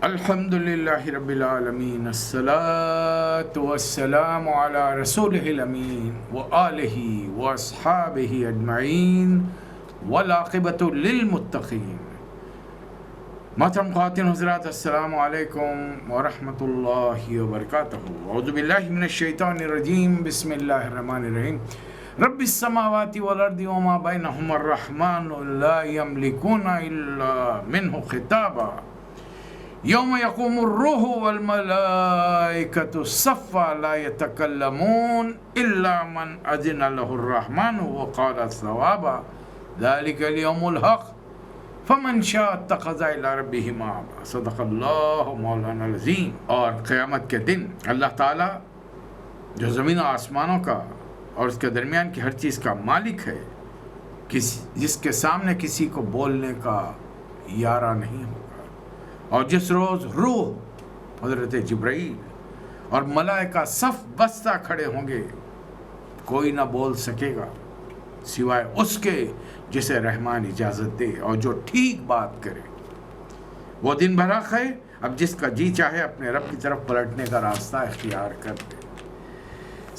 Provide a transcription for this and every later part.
الحمدللہ رب العالمین، الصلاة والسلام علی رسولہ الامین وآلہ واصحابہ اجمعین والعاقبۃ للمتقین۔ محترم خواتین حضرات، السلام علیکم ورحمۃ اللہ وبرکاتہ۔ اعوذ باللہ من الشیطان الرجیم، بسم اللہ الرحمن الرحیم۔ رب السماوات والارض وما بینہما الرحمن لا یملکون الا منہ خطابا یوم یقوم الروح والملائکۃ صفا لا یتکلمون الا من اذن له الرحمن وقال صوابا ذلک الیوم الحق فمن شاء اتخذ الی ربہ مآبا۔ صدق اللہ مولانا العظیم۔ اور قیامت کے دن اللہ تعالیٰ جو زمین و آسمانوں کا اور اس کے درمیان کی ہر چیز کا مالک ہے، جس کے سامنے کسی کو بولنے کا یارہ نہیں ہوگا، اور جس روز روح حضرت جبرائیل اور ملائکہ صف بستہ کھڑے ہوں گے، کوئی نہ بول سکے گا سوائے اس کے جسے رحمان اجازت دے اور جو ٹھیک بات کرے۔ وہ دن برحق ہے، اب جس کا جی چاہے اپنے رب کی طرف پلٹنے کا راستہ اختیار کر دے۔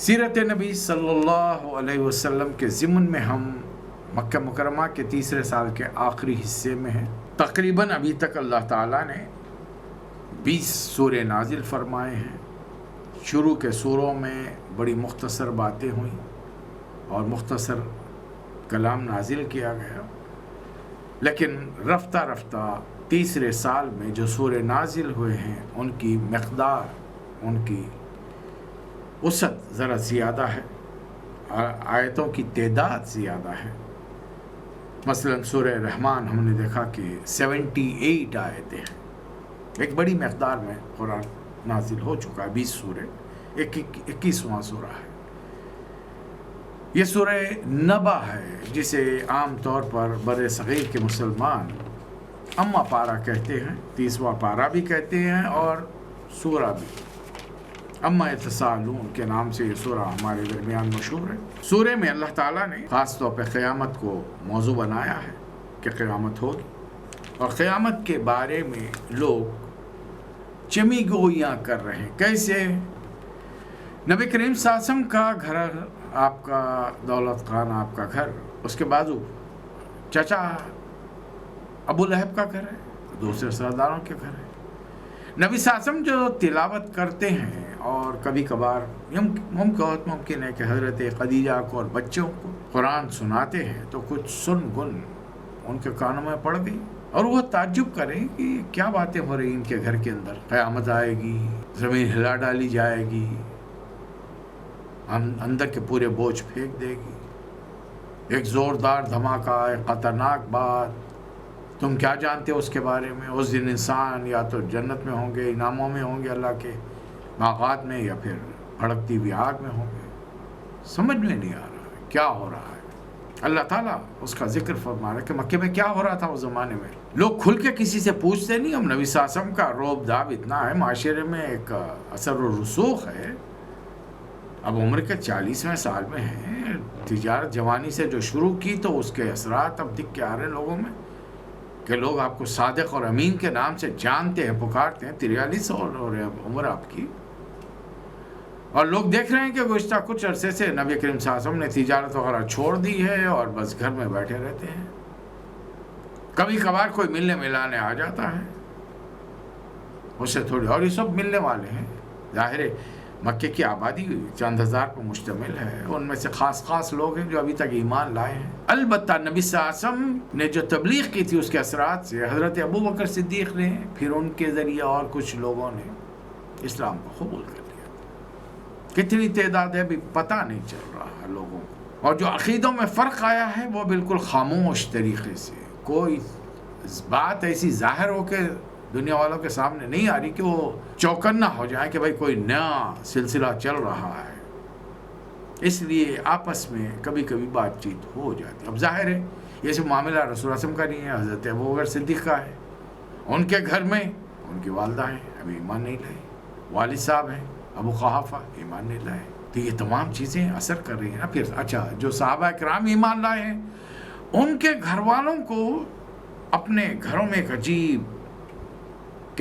سیرت نبی صلی اللہ علیہ وسلم کے ضمن میں ہم مکہ مکرمہ کے تیسرے سال کے آخری حصے میں ہیں۔ تقریباً ابھی تک اللہ تعالیٰ نے 20 سورے نازل فرمائے ہیں۔ شروع کے سوروں میں بڑی مختصر باتیں ہوئیں اور مختصر کلام نازل کیا گیا، لیکن رفتہ رفتہ تیسرے سال میں جو سورے نازل ہوئے ہیں ان کی مقدار، ان کی وسعت ذرا زیادہ ہے، آیتوں کی تعداد زیادہ ہے۔ مثلا سورہ رحمان ہم نے دیکھا کہ 78 آیتیں ہیں، ایک بڑی مقدار میں قرآن نازل ہو چکا ہے۔ 20 سورے، 21واں سورہ ہے۔ یہ سورہ نبا ہے، جسے عام طور پر بر صغیر کے مسلمان اما پارہ کہتے ہیں، 30واں پارہ بھی کہتے ہیں اور سورہ بھی۔ اما یتساءلون کے نام سے یہ سورہ ہمارے درمیان مشہور ہے۔ سورہ میں اللہ تعالیٰ نے خاص طور پہ قیامت کو موضوع بنایا ہے کہ قیامت ہوگی، اور قیامت کے بارے میں لوگ چمی گوئیاں کر رہے ہیں۔ کیسے؟ نبی کریم صلی اللہ علیہ وسلم کا گھر، آپ کا دولت خان، آپ کا گھر، اس کے بازو چچا ابو لہب کا گھر ہے، دوسرے سرداروں کے گھر ہے۔ نبی صلی اللہ علیہ وسلم جو تلاوت کرتے ہیں، اور کبھی کبھار بہت ممکن ہے کہ حضرت خدیجہ کو اور بچوں کو قرآن سناتے ہیں، تو کچھ سن گن ان کے کانوں میں پڑ گئی، اور وہ تعجب کریں کہ کیا باتیں ہو رہی ان کے گھر کے اندر۔ قیامت آئے گی، زمین ہلا ڈالی جائے گی، اندر کے پورے بوجھ پھینک دے گی، ایک زوردار دھماکہ، ایک خطرناک بات، تم کیا جانتے ہو اس کے بارے میں؟ اس دن انسان یا تو جنت میں ہوں گے، انعاموں میں ہوں گے، اللہ کے باغات میں، یا پھر بھڑکتی ہوئی آگ میں ہوں گے۔ سمجھ میں نہیں آ رہا ہے کیا ہو رہا ہے۔ اللہ تعالیٰ اس کا ذکر فرما رہا ہے کہ مکے میں کیا ہو رہا تھا اس زمانے میں۔ لوگ کھل کے کسی سے پوچھتے نہیں۔ ہم نبی صلی اللہ علیہ وسلم کا روب داب اتنا ہے، معاشرے میں ایک اثر و رسوخ ہے۔ اب عمر کے 40ویں سال میں ہیں، تجارت جوانی سے جو شروع کی تو اس کے اثرات اب دکھ کے آ رہے ہیں لوگوں میں، کہ لوگ آپ کو صادق اور امین کے نام سے جانتے ہیں، پکارتے ہیں۔ 43 اور عمر آپ کی، اور لوگ دیکھ رہے ہیں کہ گزشتہ کچھ عرصے سے نبی کریم صلی اللہ علیہ وسلم نے تجارت وغیرہ چھوڑ دی ہے اور بس گھر میں بیٹھے رہتے ہیں۔ کبھی کبھار کوئی ملنے ملانے آ جاتا ہے، اس سے تھوڑی، اور یہ سب ملنے والے ہیں۔ ظاہر ہے مکے کی آبادی چند ہزار پر مشتمل ہے، ان میں سے خاص لوگ ہیں جو ابھی تک ایمان لائے ہیں۔ البتہ نبی صلی اللہ علیہ وسلم نے جو تبلیغ کی تھی اس کے اثرات سے حضرت ابو بکر صدیق نے، پھر ان کے ذریعے اور کچھ لوگوں نے اسلام کو قبول کر لیا۔ کتنی تعداد ہے بھی پتہ نہیں چل رہا ہے لوگوں کو، اور جو عقیدوں میں فرق آیا ہے وہ بالکل خاموش طریقے سے، کوئی بات ایسی ظاہر ہو کے دنیا والوں کے سامنے نہیں آ رہی کہ وہ چوکنا ہو جائے کہ بھائی کوئی نیا سلسلہ چل رہا ہے۔ اس لیے آپس میں کبھی کبھی بات چیت ہو جاتی۔ اب ظاہر ہے یہ سب معاملہ رسول اللہ صلی اللہ علیہ وسلم کا نہیں ہے، حضرت ابو بکر صدیق کا ہے۔ ان کے گھر میں ان کی والدہ ہیں، ابھی ایمان نہیں لائے، والد صاحب ہیں ابو قحافہ، ایمان نہیں لائے۔ تو یہ تمام چیزیں اثر کر رہی ہیں نا۔ پھر اچھا، جو صحابہ کرام ایمان لائے ہیں ان کے گھر والوں کو اپنے گھروں میں ایک عجیب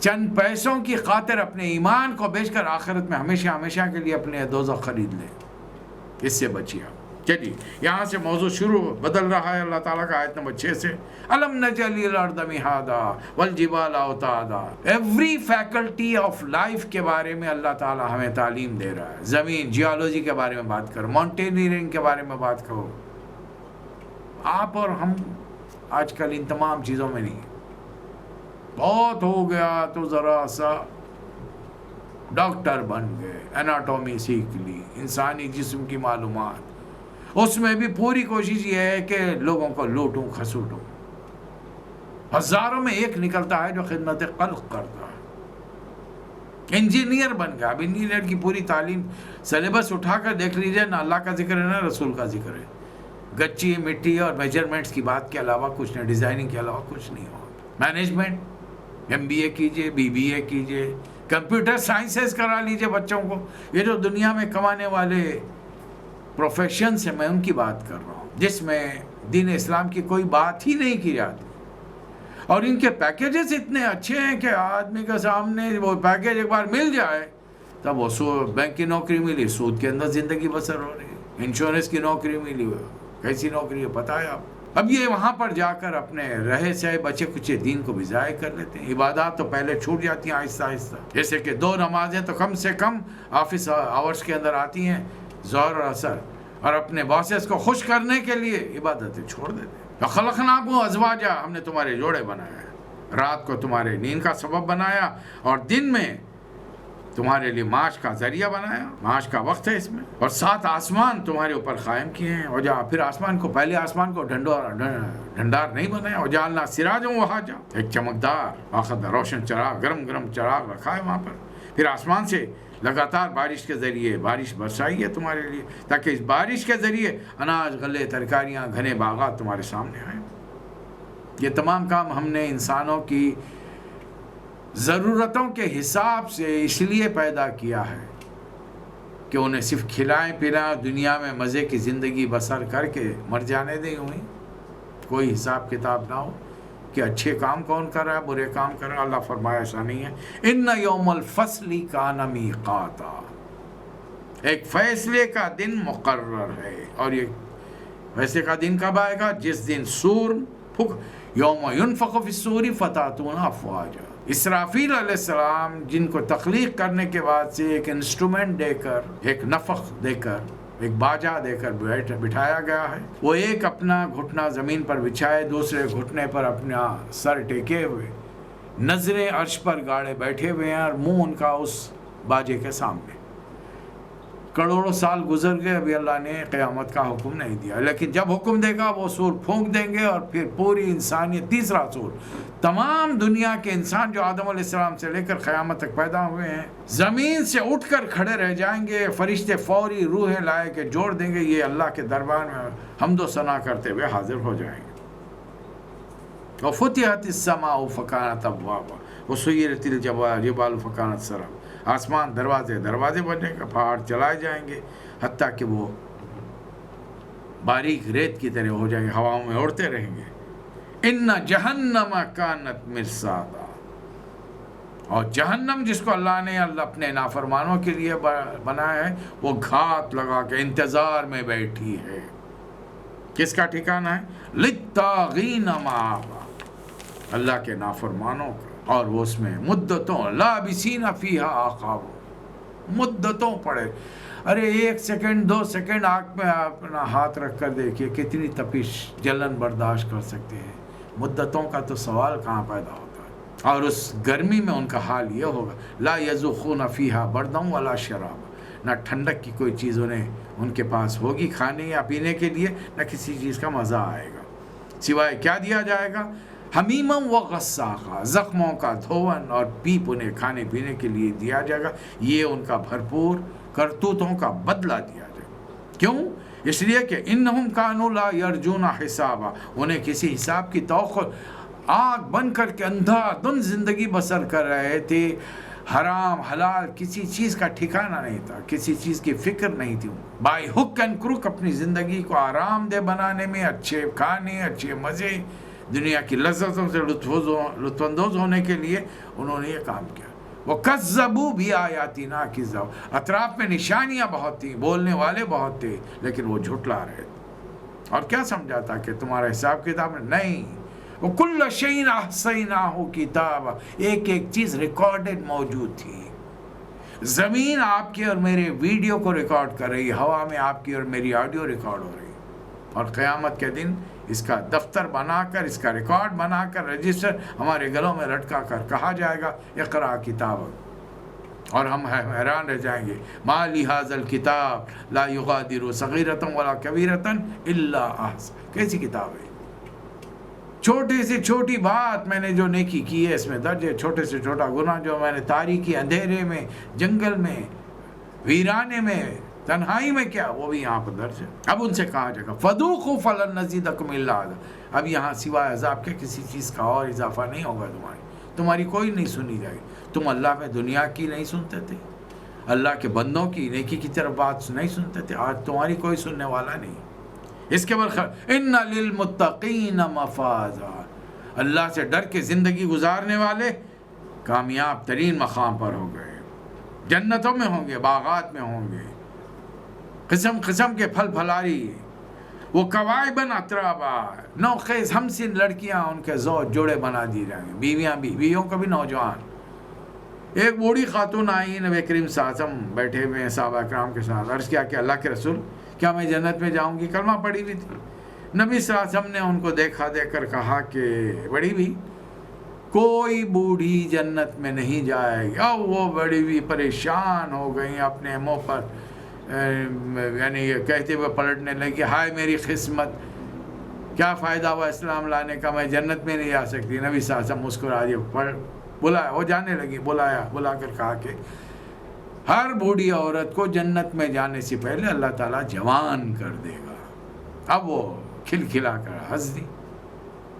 چند پیسوں کی خاطر اپنے ایمان کو بیچ کر آخرت میں ہمیشہ ہمیشہ کے لیے اپنے دوزخ خرید لیں. اس سے بچیے آپ. چلیے یہاں سے موضوع شروع بدل رہا ہے اللہ تعالیٰ کا آیت نمبر 6 سے. الم نجعل الارض مہادا والجبال اوتادا. ایوری فیکلٹی آف لائف کے بارے میں اللہ تعالیٰ ہمیں تعلیم دے رہا ہے. زمین جیولوجی کے بارے میں بات کرو, ماؤنٹینئرنگ کے بارے میں بات کرو. آپ اور ہم آج کل ان تمام چیزوں میں نہیں. بہت ہو گیا تو ذرا سا ڈاکٹر بن گئے, اناٹومی سیکھ لی, انسانی جسم کی معلومات. اس میں بھی پوری کوشش یہ ہے کہ لوگوں کو لوٹوں کھسوٹوں. ہزاروں میں ایک نکلتا ہے جو خدمت خلق کرتا ہے. انجینئر بن گیا. اب انجینئر کی پوری تعلیم سلیبس اٹھا کر دیکھ لیجئے, نہ اللہ کا ذکر ہے نہ رسول کا ذکر ہے. گچی مٹی اور میجرمنٹس کی بات کے علاوہ کچھ نہیں, ڈیزائننگ کے علاوہ کچھ نہیں ہو. مینجمنٹ MBA کیجئے, BBA کیجئے, کمپیوٹر سائنسز کرا لیجئے بچوں کو. یہ جو دنیا میں کمانے والے پروفیشن سے میں ان کی بات کر رہا ہوں جس میں دین اسلام کی کوئی بات ہی نہیں کی جاتی. اور ان کے پیکیجز اتنے اچھے ہیں کہ آدمی کے سامنے وہ پیکیج ایک بار مل جائے تب وہ بینک کی نوکری ملی, سود کے اندر زندگی بسر ہو رہی ہے. انشورنس کی نوکری ملی, کیسی نوکری ہے پتہ ہے آپ. اب یہ وہاں پر جا کر اپنے رہے سے بچے کچھ دین کو بھی ضائع کر لیتے ہیں. عبادات تو پہلے چھوٹ جاتی ہیں آہستہ آہستہ. جیسے کہ 2 نمازیں تو کم سے کم آفس آورس کے اندر آتی ہیں, ظہر اور عصر, اور اپنے باسز کو خوش کرنے کے لیے عبادتیں چھوڑ دیتے ہیں. خلقناکم ازواجا, ہم نے تمہارے جوڑے بنایا, رات کو تمہارے نیند کا سبب بنایا اور دن میں تمہارے لیے معاش کا ذریعہ بنایا. معاش کا وقت ہے اس میں. اور 7 آسمان تمہارے اوپر قائم کیے ہیں. اور پھر آسمان کو, پہلے آسمان کو ڈھنڈار نہیں بنایا. اور جعلنا سراجا وہاجا, ایک چمکدار باخبر روشن چراغ, گرم گرم چراغ رکھا ہے وہاں پر. پھر آسمان سے لگاتار بارش کے ذریعے بارش برسائی ہے تمہارے لیے, تاکہ اس بارش کے ذریعے اناج, غلے, ترکاریاں, گھنے باغات تمہارے سامنے آئیں. یہ تمام کام ہم نے انسانوں کی ضرورتوں کے حساب سے اس لیے پیدا کیا ہے کہ انہیں صرف کھلائیں پلائیں, دنیا میں مزے کی زندگی بسر کر کے مر جانے دیں. ہوئی کوئی حساب کتاب نہ ہو کہ اچھے کام کون کر رہا ہے, برے کام کر رہا ہے. اللہ فرمایا ایسا نہیں ہے. ان یوم الفصل کان میقاتا, ایک فیصلے کا دن مقرر ہے. اور یہ فیصلے کا دن کب آئے گا؟ جس دن سور یوم ینفخ فی الصور فتاتون افواجا. اسرافیل علیہ السلام جن کو تخلیق کرنے کے بعد سے ایک انسٹرومنٹ دے کر, ایک نفخ دے کر, ایک باجا دے کر بٹھایا گیا ہے. وہ ایک اپنا گھٹنا زمین پر بچھائے, دوسرے گھٹنے پر اپنا سر ٹیکے ہوئے, نظریں عرش پر گاڑے بیٹھے ہوئے ہیں, اور منہ ان کا اس باجے کے سامنے. کروڑوں سال گزر گئے, ابھی اللہ نے قیامت کا حکم نہیں دیا. لیکن جب حکم دے گا وہ سور پھونک دیں گے, اور پھر پوری انسانیت, تیسرا سور, تمام دنیا کے انسان جو آدم علیہ السلام سے لے کر قیامت تک پیدا ہوئے ہیں, زمین سے اٹھ کر کھڑے رہ جائیں گے. فرشتے فوری روحیں لائے کے جوڑ دیں گے, یہ اللہ کے دربار میں حمد و ثنا کرتے ہوئے حاضر ہو جائیں گے. وفتحت السماء فکانت ابوابا وسیرت الجبال فکانت سرابا. آسمان دروازے بننے کا, پہاڑ چلائے جائیں گے حتیٰ کہ وہ باریک ریت کی طرح ہو جائیں گے, ہواؤں میں اڑتے رہیں گے. ان جہنم کانت مرصادا, اور جہنم جس کو اللہ نے اپنے نافرمانوں کے لیے بنایا ہے, وہ گھات لگا کے انتظار میں بیٹھی ہے. کس کا ٹھکانہ ہے؟ للطاغین مآبا, اللہ کے نافرمانوں کا. اور وہ اس میں مدتوں لابسین فیہا احقاب, مدتوں پڑے. ارے 1 سیکنڈ 2 سیکنڈ آنکھ میں اپنا ہاتھ رکھ کر دیکھیے کتنی تپش جلن برداشت کر سکتے ہیں. مدتوں کا تو سوال کہاں پیدا ہوتا ہے. اور اس گرمی میں ان کا حال یہ ہوگا, لا یذوقون فیہا بردا ولا شرابا, نہ ٹھنڈک کی کوئی چیز ان کے پاس ہوگی کھانے یا پینے کے لیے, نہ کسی چیز کا مزہ آئے گا. سوائے کیا دیا جائے گا؟ حمیما و غساقا, زخموں کا دھون اور پیپ انہیں کھانے پینے کے لیے دیا جائے گا. یہ ان کا بھرپور کرتوتوں کا بدلہ دیا جائے گا. کیوں؟ اس لیے کہ انہم کانوا لا یرجون حسابا, انہیں کسی حساب کی توقع, آگ بن کر کے اندھا دھند زندگی بسر کر رہے تھے. حرام حلال کسی چیز کا ٹھکانہ نہیں تھا, کسی چیز کی فکر نہیں تھی. بائی ہک اینڈ کروک اپنی زندگی کو آرام دہ بنانے میں, اچھے کھانے, اچھے مزے, دنیا کی لذتوں سے لطف اندوز ہونے کے لیے انہوں نے یہ کام کیا. وَكَذَّبُوا بِآيَاتِنَا كِذَّابًا، اطراف میں نشانیاں بہت تھیں، بولنے والے بہت تھے، لیکن وہ جھٹلا رہے تھے. اور کیا سمجھا تھا کہ تمہارا حساب کتاب میں نہیں. وَكُلَّ شَيْءٍ أَحْصَيْنَاهُ كِتَابًا، ایک ایک چیز ریکارڈڈ موجود تھی. زمین آپ کی اور میرے ویڈیو کو ریکارڈ کر رہی، ہوا میں آپ کی اور میری آڈیو ریکارڈ ہو رہی. اور قیامت کے دن اس کا دفتر بنا کر، اس کا ریکارڈ بنا کر، رجسٹر ہمارے گلوں میں لٹکا کر کہا جائے گا اقرا کتابک. اور ہم حیران رہ جائیں گے، ما لہذا الکتاب لا یغادر صغیرۃ ولا کبیرۃ الا احصاها. کیسی کتاب ہے؟ چھوٹی سے چھوٹی بات میں نے جو نیکی کی ہے اس میں درج ہے، چھوٹے سے چھوٹا گناہ جو میں نے تاریکی اندھیرے میں، جنگل میں، ویرانے میں، تنہائی میں کیا، وہ بھی یہاں پر درج ہے. اب ان سے کہا جائے گا فذوقوا فلن نزیدکم الا عذابا، اب یہاں سوائے عذاب کے کسی چیز کا اور اضافہ نہیں ہوگا. تمہاری کوئی نہیں سنی جائے گی. تم اللہ میں دنیا کی نہیں سنتے تھے، اللہ کے بندوں کی نیکی کی طرف بات نہیں سنتے تھے، آج تمہاری کوئی سننے والا نہیں. اس کے بعد ان للمتقین مفازا، اللہ سے ڈر کے زندگی گزارنے والے کامیاب ترین مقام پر ہو گئے، جنتوں میں ہوں گے، باغات میں ہوں گے، قسم قسم کے پھل پھلاری. وہ قوائبن اترابا، نوخیز ہمسن لڑکیاں، ان کے زوج جوڑے بنا دی جائیں گے، بیویاں بھی، بیویوں کو بھی نوجوان. ایک بوڑھی خاتون آئی نبی کریم صلی اللہ علیہ وسلم بیٹھے ہوئے ہیں صحابہ اکرام کے ساتھ، عرض کیا کہ اللہ کے رسول کیا میں جنت میں جاؤں گی؟ کلمہ پڑھی ہوئی تھی. نبی صلی اللہ علیہ وسلم نے ان کو دیکھا، دیکھ کر کہا کہ بڑی بھی کوئی بوڑھی جنت میں نہیں جائے گی. اب وہ بڑی بھی پریشان ہو گئی، اپنے منہ پر یعنی یہ کہتے ہوئے پلٹنے لگی، ہائے میری قسمت، کیا فائدہ ہوا اسلام لانے کا، میں جنت میں نہیں جا سکتی. نبی صلی اللہ علیہ وسلم مسکرا دیے، بلایا، وہ جانے لگی، بلا کر کہا کہ ہر بوڑھی عورت کو جنت میں جانے سے پہلے اللہ تعالیٰ جوان کر دے گا. اب وہ کھلکھلا کر ہنس دی،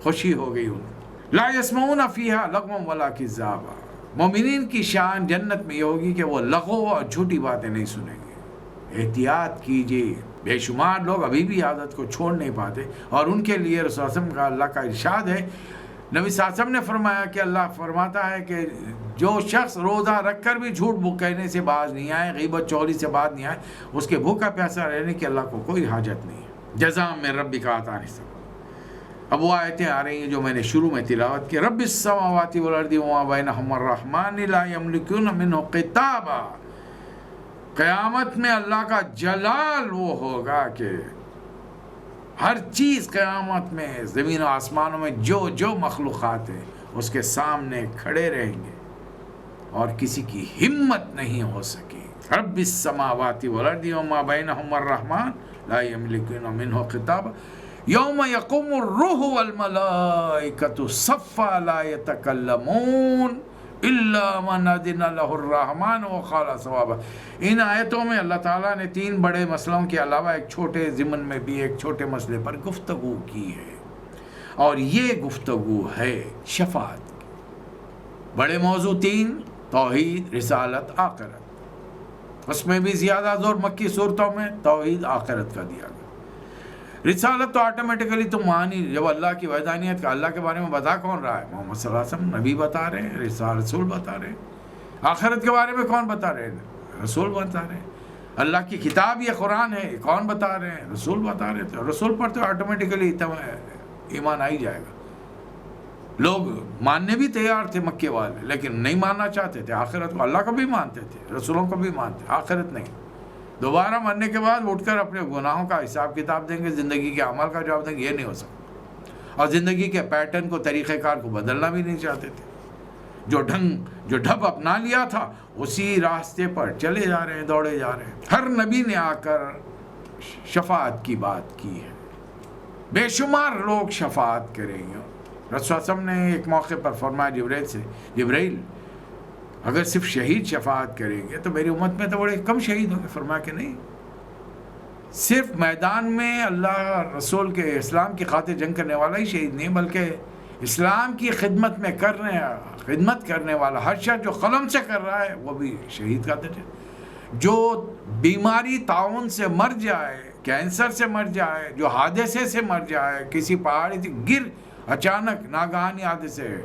خوشی ہو گئی انہیں. لا یسمعون فیہا لغوا ولا کذابا، مومنین کی شان جنت میں یہ ہوگی کہ وہ لغو اور جھوٹی باتیں نہیں سنیں گے. احتیاط کیجیے، بے شمار لوگ ابھی بھی عادت کو چھوڑ نہیں پاتے، اور ان کے لیے رسول اللہ علیہ وسلم کا اللہ کا ارشاد ہے، نبی صلی اللہ علیہ وسلم نے فرمایا کہ اللہ فرماتا ہے کہ جو شخص روزہ رکھ کر بھی جھوٹ کہنے سے باز نہیں آئے، غیبت چغلی سے باز نہیں آئے، اس کے بھوکا پیاسا رہنے کی اللہ کو کوئی حاجت نہیں ہے. جزاء من ربک عطاء حساب. اب وہ آیتیں آ رہی ہیں جو میں نے شروع میں تلاوت کی، رب السماوات والارض وما بینہما الرحمن لا یملکون منہ قطابا. قیامت میں اللہ کا جلال وہ ہوگا کہ ہر چیز قیامت میں زمین و آسمانوں میں جو مخلوقات ہیں اس کے سامنے کھڑے رہیں گے اور کسی کی ہمت نہیں ہو سکی. رب السماوات والارض وما بینہما الرحمن لا یملکون منہ خطابا یوم یقوم الروح والملائکۃ صفا لا یتکلمون الا من اذن له الرحمن وقال صوابا. ان آیتوں میں اللہ تعالیٰ نے 3 بڑے مسئلوں کے علاوہ ایک چھوٹے ضمن میں بھی ایک چھوٹے مسئلے پر گفتگو کی ہے، اور یہ گفتگو ہے شفاعت کی. بڑے موضوع 3، توحید، رسالت، آخرت. اس میں بھی زیادہ زور مکی صورتوں میں توحید آخرت کا دیا گیا. رسالت تو آٹومیٹیکلی تم مانی، جب اللہ کی وحدانیت کا، اللہ کے بارے میں بتا کون رہا ہے؟ محمد صلی اللہ علیہ وسلم، نبی بتا رہے ہیں، رسول بتا رہے ہیں. آخرت کے بارے میں کون بتا رہے ہیں؟ رسول بتا رہے ہیں. اللہ کی کتاب یہ قرآن ہے، کون بتا رہے ہیں؟ رسول بتا رہے تھے. رسول پر تو آٹومیٹیکلی ایمان آ ہی جائے گا. لوگ ماننے بھی تیار تھے مکے والے، لیکن نہیں ماننا چاہتے تھے آخرت کو. اللہ کو بھی مانتے تھے، رسولوں کو بھی مانتے، آخرت نہیں. دوبارہ مرنے کے بعد اٹھ کر اپنے گناہوں کا حساب کتاب دیں گے، زندگی کے عمل کا جواب دیں گے، یہ نہیں ہو سکتا. اور زندگی کے پیٹرن کو، طریقہ کار کو بدلنا بھی نہیں چاہتے تھے. جو ڈھب اپنا لیا تھا اسی راستے پر چلے جا رہے ہیں، دوڑے جا رہے ہیں. ہر نبی نے آ کر شفاعت کی بات کی ہے، بے شمار لوگ شفاعت کریں گے. رسول صلی اللہ علیہ وسلم نے ایک موقع پر فرمایا جبرائیل اگر صرف شہید شفاعت کریں گے تو میری امت میں تو بڑے کم شہید ہوں گے. فرمایا کہ نہیں، صرف میدان میں اللہ رسول کے اسلام کی خاطر جنگ کرنے والا ہی شہید نہیں، بلکہ اسلام کی خدمت کرنے والا ہر شخص جو قلم سے کر رہا ہے وہ بھی شہید کا درجہ. جو بیماری طاعون سے مر جائے، کینسر سے مر جائے، جو حادثے سے مر جائے، کسی پہاڑی سے گر اچانک ناگہانی حادثے سے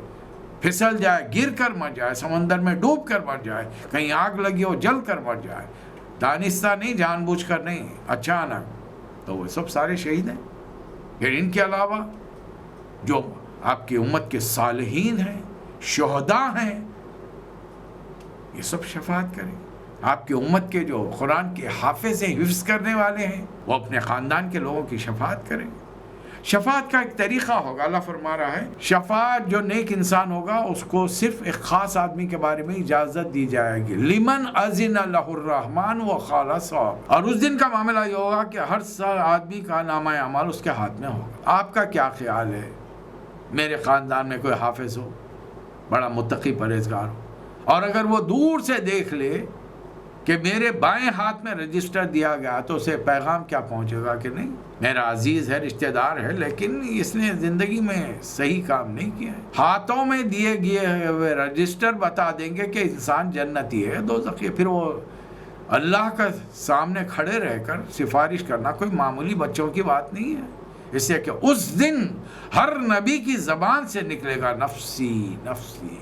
پھسل جائے، گر کر مر جائے، سمندر میں ڈوب کر مر جائے، کہیں آگ لگی ہو جل کر مر جائے، دانستہ نہیں، جان بوجھ کر نہیں، اچانک، تو وہ سب سارے شہید ہیں۔ پھر ان کے علاوہ جو آپ کی امت کے صالحین ہیں، شہداء ہیں، یہ سب شفاعت کریں۔ آپ کی امت کے جو قرآن کے حافظ ہیں، حفظ کرنے والے ہیں، وہ اپنے خاندان کے لوگوں کی شفاعت کریں۔ شفاعت کا ایک طریقہ ہوگا، اللہ فرما رہا ہے شفاعت جو نیک انسان ہوگا اس کو صرف ایک خاص آدمی کے بارے میں اجازت دی جائے گی، لمن اذن لہ الرحمن وقال صواب، اور اس دن کا معاملہ یہ ہوگا کہ ہر آدمی کا نامہ اعمال اس کے ہاتھ میں ہوگا۔ آپ کا کیا خیال ہے میرے خاندان میں کوئی حافظ ہو، بڑا متقی پرہیزگار ہو، اور اگر وہ دور سے دیکھ لے کہ میرے بائیں ہاتھ میں رجسٹر دیا گیا تو اسے پیغام کیا پہنچے گا کہ نہیں، میرا عزیز ہے، رشتہ دار ہے، لیکن اس نے زندگی میں صحیح کام نہیں کیا ہے۔ ہاتھوں میں دیے گئے ہوئے رجسٹر بتا دیں گے کہ انسان جنتی ہے، دوزخی ہے۔ پھر وہ اللہ کا سامنے کھڑے رہ کر سفارش کرنا کوئی معمولی بچوں کی بات نہیں ہے، اس لیے کہ اس دن ہر نبی کی زبان سے نکلے گا نفسی نفسی،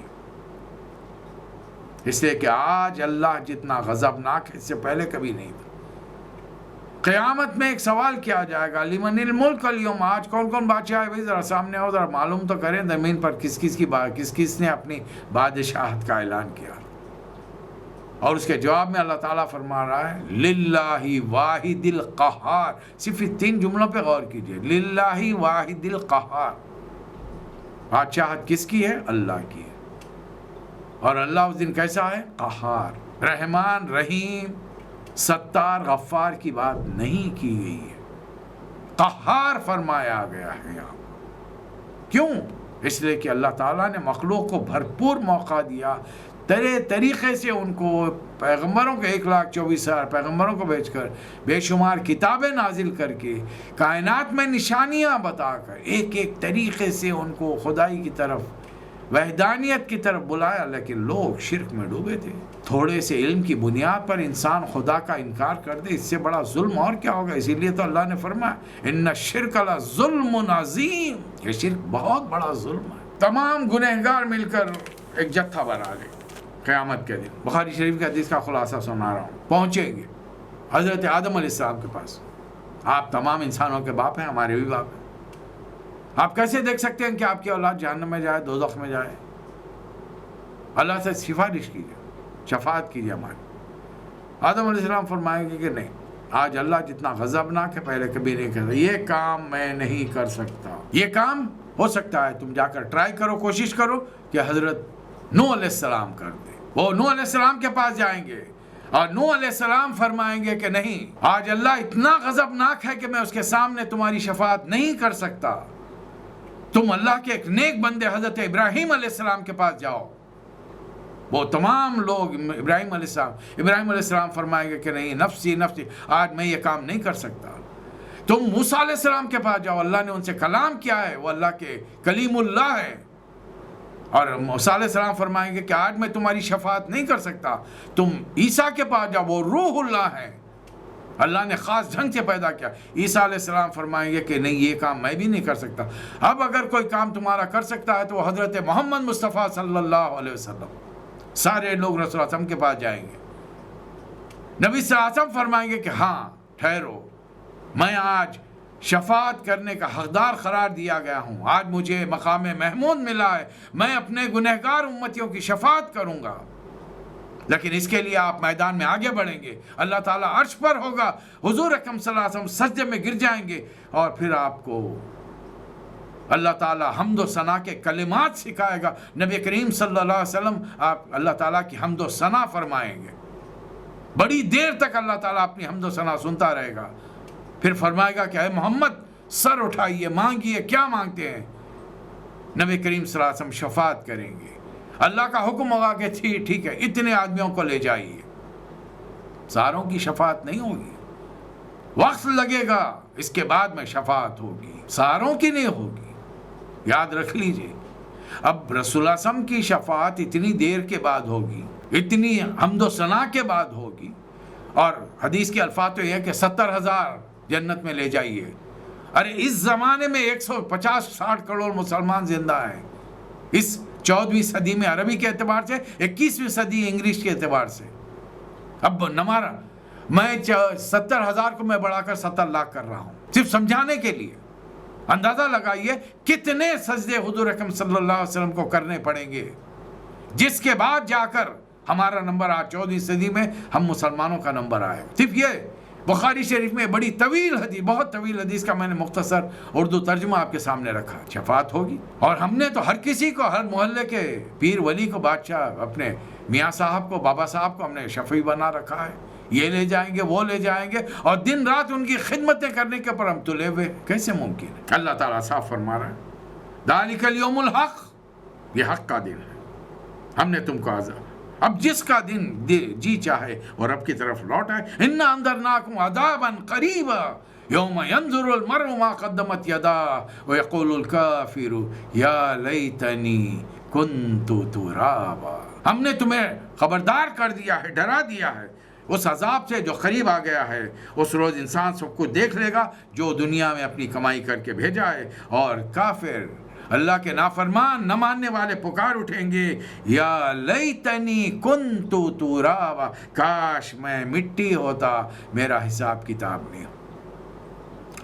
اس لیے کہ آج اللہ جتنا غضبناک ہے اس سے پہلے کبھی نہیں تھا۔ قیامت میں ایک سوال کیا جائے گا، لمن الملک اليوم، آج کون کون بادشاہ ہے، بھائی ذرا سامنے آؤ، ذرا معلوم تو کریں زمین پر کس کس نے اپنی بادشاہت کا اعلان کیا۔ اور اس کے جواب میں اللہ تعالیٰ فرما رہا ہے للہ واحد القہار، صرف 3 جملوں پہ غور کیجئے، للہ واحد القہار، بادشاہت کس کی ہے؟ اللہ کی ہے، اور اللہ اس دن کیسا ہے؟ قہار، رحمان رحیم ستار غفار کی بات نہیں کی گئی ہے، قہار فرمایا گیا ہے یہاں۔ کیوں؟ اس لیے کہ اللہ تعالیٰ نے مخلوق کو بھرپور موقع دیا، طریقے سے ان کو پیغمبروں کے 1,24,000 پیغمبروں کو بھیج کر، بے شمار کتابیں نازل کر کے، کائنات میں نشانیاں بتا کر، ایک ایک طریقے سے ان کو خدائی کی طرف، وحدانیت کی طرف بلایا، لیکن لوگ شرک میں ڈوبے تھے۔ تھوڑے سے علم کی بنیاد پر انسان خدا کا انکار کر دے، اس سے بڑا ظلم اور کیا ہوگا؟ اسی لیے تو اللہ نے فرمایا ان الشرک لظلم عظیم، یہ شرک بہت بڑا ظلم ہے۔ تمام گنہگار مل کر ایک جتھا بنا لے قیامت کے دن، بخاری شریف کی حدیث کا خلاصہ سنا رہا ہوں، پہنچیں گے حضرت آدم علیہ السلام کے پاس۔ آپ تمام انسانوں کے باپ ہیں، ہمارے بھی باپ ہیں، آپ کیسے دیکھ سکتے ہیں کہ آپ کی اولاد جہنم میں جائے، دوزخ میں جائے؟ اللہ سے سفارش کیجیے، شفاعت کیجیے ہماری۔ آدم علیہ السلام فرمائیں گے کہ نہیں، آج اللہ جتنا غضبناک ہے پہلے کبھی نہیں کرتا، یہ کام میں نہیں کر سکتا۔ یہ کام ہو سکتا ہے تم جا کر ٹرائی کرو، کوشش کرو کہ حضرت نوح علیہ السلام کر دیں۔ وہ نوح علیہ السلام کے پاس جائیں گے اور نوح علیہ السلام فرمائیں گے کہ نہیں، آج اللہ اتنا غضبناک ہے کہ میں اس کے سامنے تمہاری شفاعت نہیں کر سکتا، تم اللہ کے ایک نیک بندے حضرت ابراہیم علیہ السلام کے پاس جاؤ۔ وہ تمام لوگ ابراہیم علیہ السلام فرمائیں گے کہ نہیں، نفسی نفسی، آج میں یہ کام نہیں کر سکتا۔ تم موسیٰ علیہ السلام کے پاس جاؤ، اللہ نے ان سے کلام کیا ہے، وہ اللہ کے کلیم اللہ ہے، اور موسیٰ علیہ السلام فرمائیں گے کہ آج میں تمہاری شفاعت نہیں کر سکتا۔ تم عیسیٰ کے پاس جاؤ، وہ روح اللہ ہے، اللہ نے خاص ڈھنگ سے پیدا کیا۔ عیسیٰ علیہ السلام فرمائیں گے کہ نہیں، یہ کام میں بھی نہیں کر سکتا۔ اب اگر کوئی کام تمہارا کر سکتا ہے تو وہ حضرت محمد مصطفیٰ صلی اللہ علیہ وسلم۔ سارے لوگ رسول اللہ صلی اللہ علیہ وسلم کے پاس جائیں گے، نبی صلی اللہ علیہ وسلم فرمائیں گے کہ ہاں ٹھہرو، میں آج شفاعت کرنے کا حقدار قرار دیا گیا ہوں، آج مجھے مقام محمود ملا ہے، میں اپنے گنہگار امتیوں کی شفاعت کروں گا۔ لیکن اس کے لیے آپ میدان میں آگے بڑھیں گے، اللہ تعالیٰ عرش پر ہوگا، حضور اکرم صلی اللہ علیہ وسلم سجدے میں گر جائیں گے، اور پھر آپ کو اللہ تعالیٰ حمد و ثنا کے کلمات سکھائے گا۔ نبی کریم صلی اللہ علیہ وسلم آپ اللہ تعالیٰ کی حمد و ثنا فرمائیں گے، بڑی دیر تک اللہ تعالیٰ اپنی حمد و ثنا سنتا رہے گا، پھر فرمائے گا کہ اے محمد سر اٹھائیے، مانگیے، کیا مانگتے ہیں؟ نبی کریم صلی اللہ علیہ وسلم شفاعت کریں گے، اللہ کا حکم ہوگا کہ ٹھیک ہے، اتنے آدمیوں کو لے جائیے۔ ساروں کی شفاعت نہیں ہوگی، وقت لگے گا، اس کے بعد میں شفاعت ہوگی، ساروں کی نہیں ہوگی، یاد رکھ لیجئے۔ اب رسول اللہ صلی اللہ علیہ وسلم کی شفاعت اتنی دیر کے بعد ہوگی، اتنی حمد و ثنا کے بعد ہوگی، اور حدیث کے الفاظ تو یہ ہے کہ 70,000 جنت میں لے جائیے، ارے اس زمانے میں 150-60 کروڑ مسلمان زندہ ہیں، اس 14ویں صدی میں عربی کے اعتبار سے، 21ویں صدی انگلش کے اعتبار سے. اب نمارا میں 70,000 کو میں بڑھا کر 70 لاکھ کر رہا ہوں صرف سمجھانے کے لیے. اندازہ لگائیے کتنے سجدے حضور اکرم صلی اللہ علیہ وسلم کو کرنے پڑیں گے، جس کے بعد جا کر ہمارا نمبر آج 14ویں صدی میں ہم مسلمانوں کا نمبر آئے. صرف یہ بخاری شریف میں بڑی طویل حدیث، بہت طویل حدیث کا میں نے مختصر اردو ترجمہ آپ کے سامنے رکھا. شفاعت ہوگی، اور ہم نے تو ہر کسی کو، ہر محلے کے پیر ولی کو، بادشاہ، اپنے میاں صاحب کو، بابا صاحب کو ہم نے شفیع بنا رکھا ہے. یہ لے جائیں گے، وہ لے جائیں گے، اور دن رات ان کی خدمتیں کرنے کے پر ہم تلے ہوئے. کیسے ممکن ہے؟ اللہ تعالیٰ صاف فرما رہا ہے ذالک الیوم الحق، یہ حق کا دن ہے، ہم نے تم کو آزاد. اب جس کا دن جی چاہے اور رب کی طرف لوٹ آئے. انا انذرناکم عذابا قریبا یوم ینظر المرء ما قدمت یداہ ویقول الکافر یا لیتنی کنت ترابا. ہم نے تمہیں خبردار کر دیا ہے، ڈرا دیا ہے اس عذاب سے جو قریب آ گیا ہے. اس روز انسان سب کو دیکھ لے گا جو دنیا میں اپنی کمائی کر کے بھیجا ہے، اور کافر، اللہ کے نافرمان، نہ ماننے والے پکار اٹھیں گے یا لیتنی کنت ترابا، کاش میں مٹی ہوتا، میرا حساب کتاب نہیں ہو.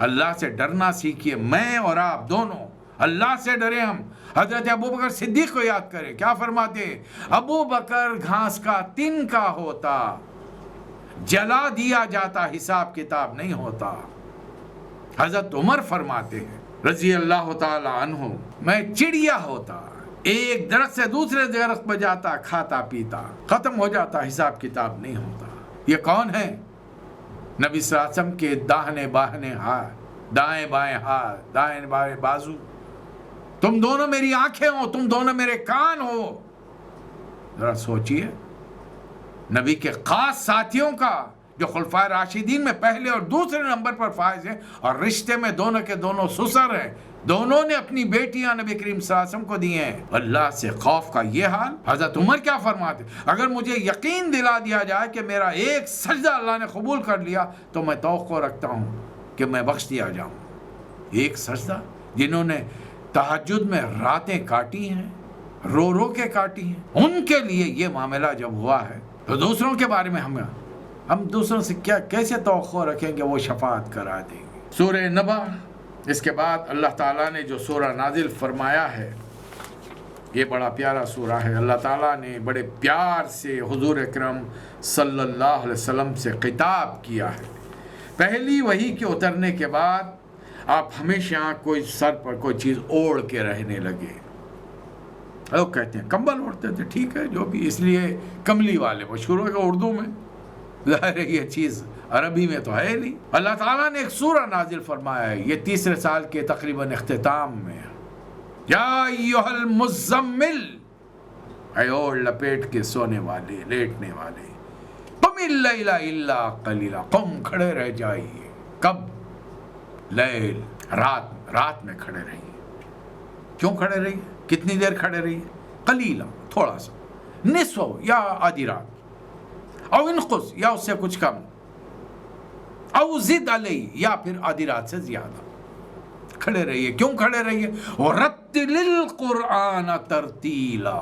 اللہ سے ڈرنا سیکھیے، میں اور آپ دونوں اللہ سے ڈرے. ہم حضرت ابوبکر صدیق کو یاد کریں، کیا فرماتے ہیں؟ ابوبکر گھاس کا تن کا ہوتا، جلا دیا جاتا، حساب کتاب نہیں ہوتا. حضرت عمر فرماتے ہیں رضی اللہ تعالی عنہ، میں چڑیا ہوتا، ایک درخت سے دوسرے درخت پہ جاتا، کھاتا پیتا، ختم ہو جاتا، حساب کتاب نہیں ہوتا. یہ کون ہے؟ نبی صلی اللہ علیہ وسلم کے داہنے باہنے ہاتھ، دائیں بائیں ہاتھ، دائیں بائیں بازو. تم دونوں میری آنکھیں ہو، تم دونوں میرے کان ہو. ذرا سوچئے نبی کے خاص ساتھیوں کا جو خلفائے راشدین میں پہلے اور دوسرے نمبر پر فائز ہیں، اور رشتے میں دونوں کے دونوں سسر ہیں، دونوں نے اپنی بیٹیاں نبی کریم صلی اللہ علیہ وسلم کو دی ہیں. اللہ سے خوف کا یہ حال. حضرت عمر کیا فرماتے؟ اگر مجھے یقین دلا دیا جائے کہ میرا ایک سجدہ اللہ نے قبول کر لیا تو میں توقع رکھتا ہوں کہ میں بخش دیا جاؤں. ایک سجدہ، جنہوں نے تہجد میں راتیں کاٹی ہیں، رو رو کے کاٹی ہیں، ان کے لیے یہ معاملہ جب ہوا ہے تو دوسروں کے بارے میں ہم دوسروں سے کیسے توقع رکھیں کہ وہ شفاعت کرا دیں گے. سورہ نبا، اس کے بعد اللہ تعالیٰ نے جو سورہ نازل فرمایا ہے، یہ بڑا پیارا سورہ ہے. اللہ تعالیٰ نے بڑے پیار سے حضور اکرم صلی اللہ علیہ وسلم سے خطاب کیا ہے. پہلی وحی کے اترنے کے بعد آپ ہمیشہ کوئی سر پر کوئی چیز اوڑھ کے رہنے لگے. لوگ کہتے ہیں کمبل اوڑھتے تھے، ٹھیک ہے، جو بھی، اس لیے کملی والے مشہور ہو گئے اردو میں. ظاہر ہے یہ چیز عربی میں تو ہے نہیں. اللہ تعالیٰ نے ایک سورہ نازل فرمایا ہے، یہ تیسرے سال کے تقریباً اختتام میں. یا ایھا المزمل، اے اوڑھ لپیٹ کے سونے والے، لیٹنے والے. قم اللیل الا قلیلا، قم، کھڑے رہ جائیے. کب؟ لیل، رات میں کھڑے رہیے. کیوں کھڑے رہیے؟ کتنی دیر کھڑے رہیے؟ قلیلا، تھوڑا سا، نصف یا آدھی رات، او انقص، یا اس سے کچھ کم، او زد علیہ، یا پھر آدھی رات سے زیادہ. کھڑے رہیے. کیوں کھڑے رہیے؟ ورتل القرآن ترتیلا،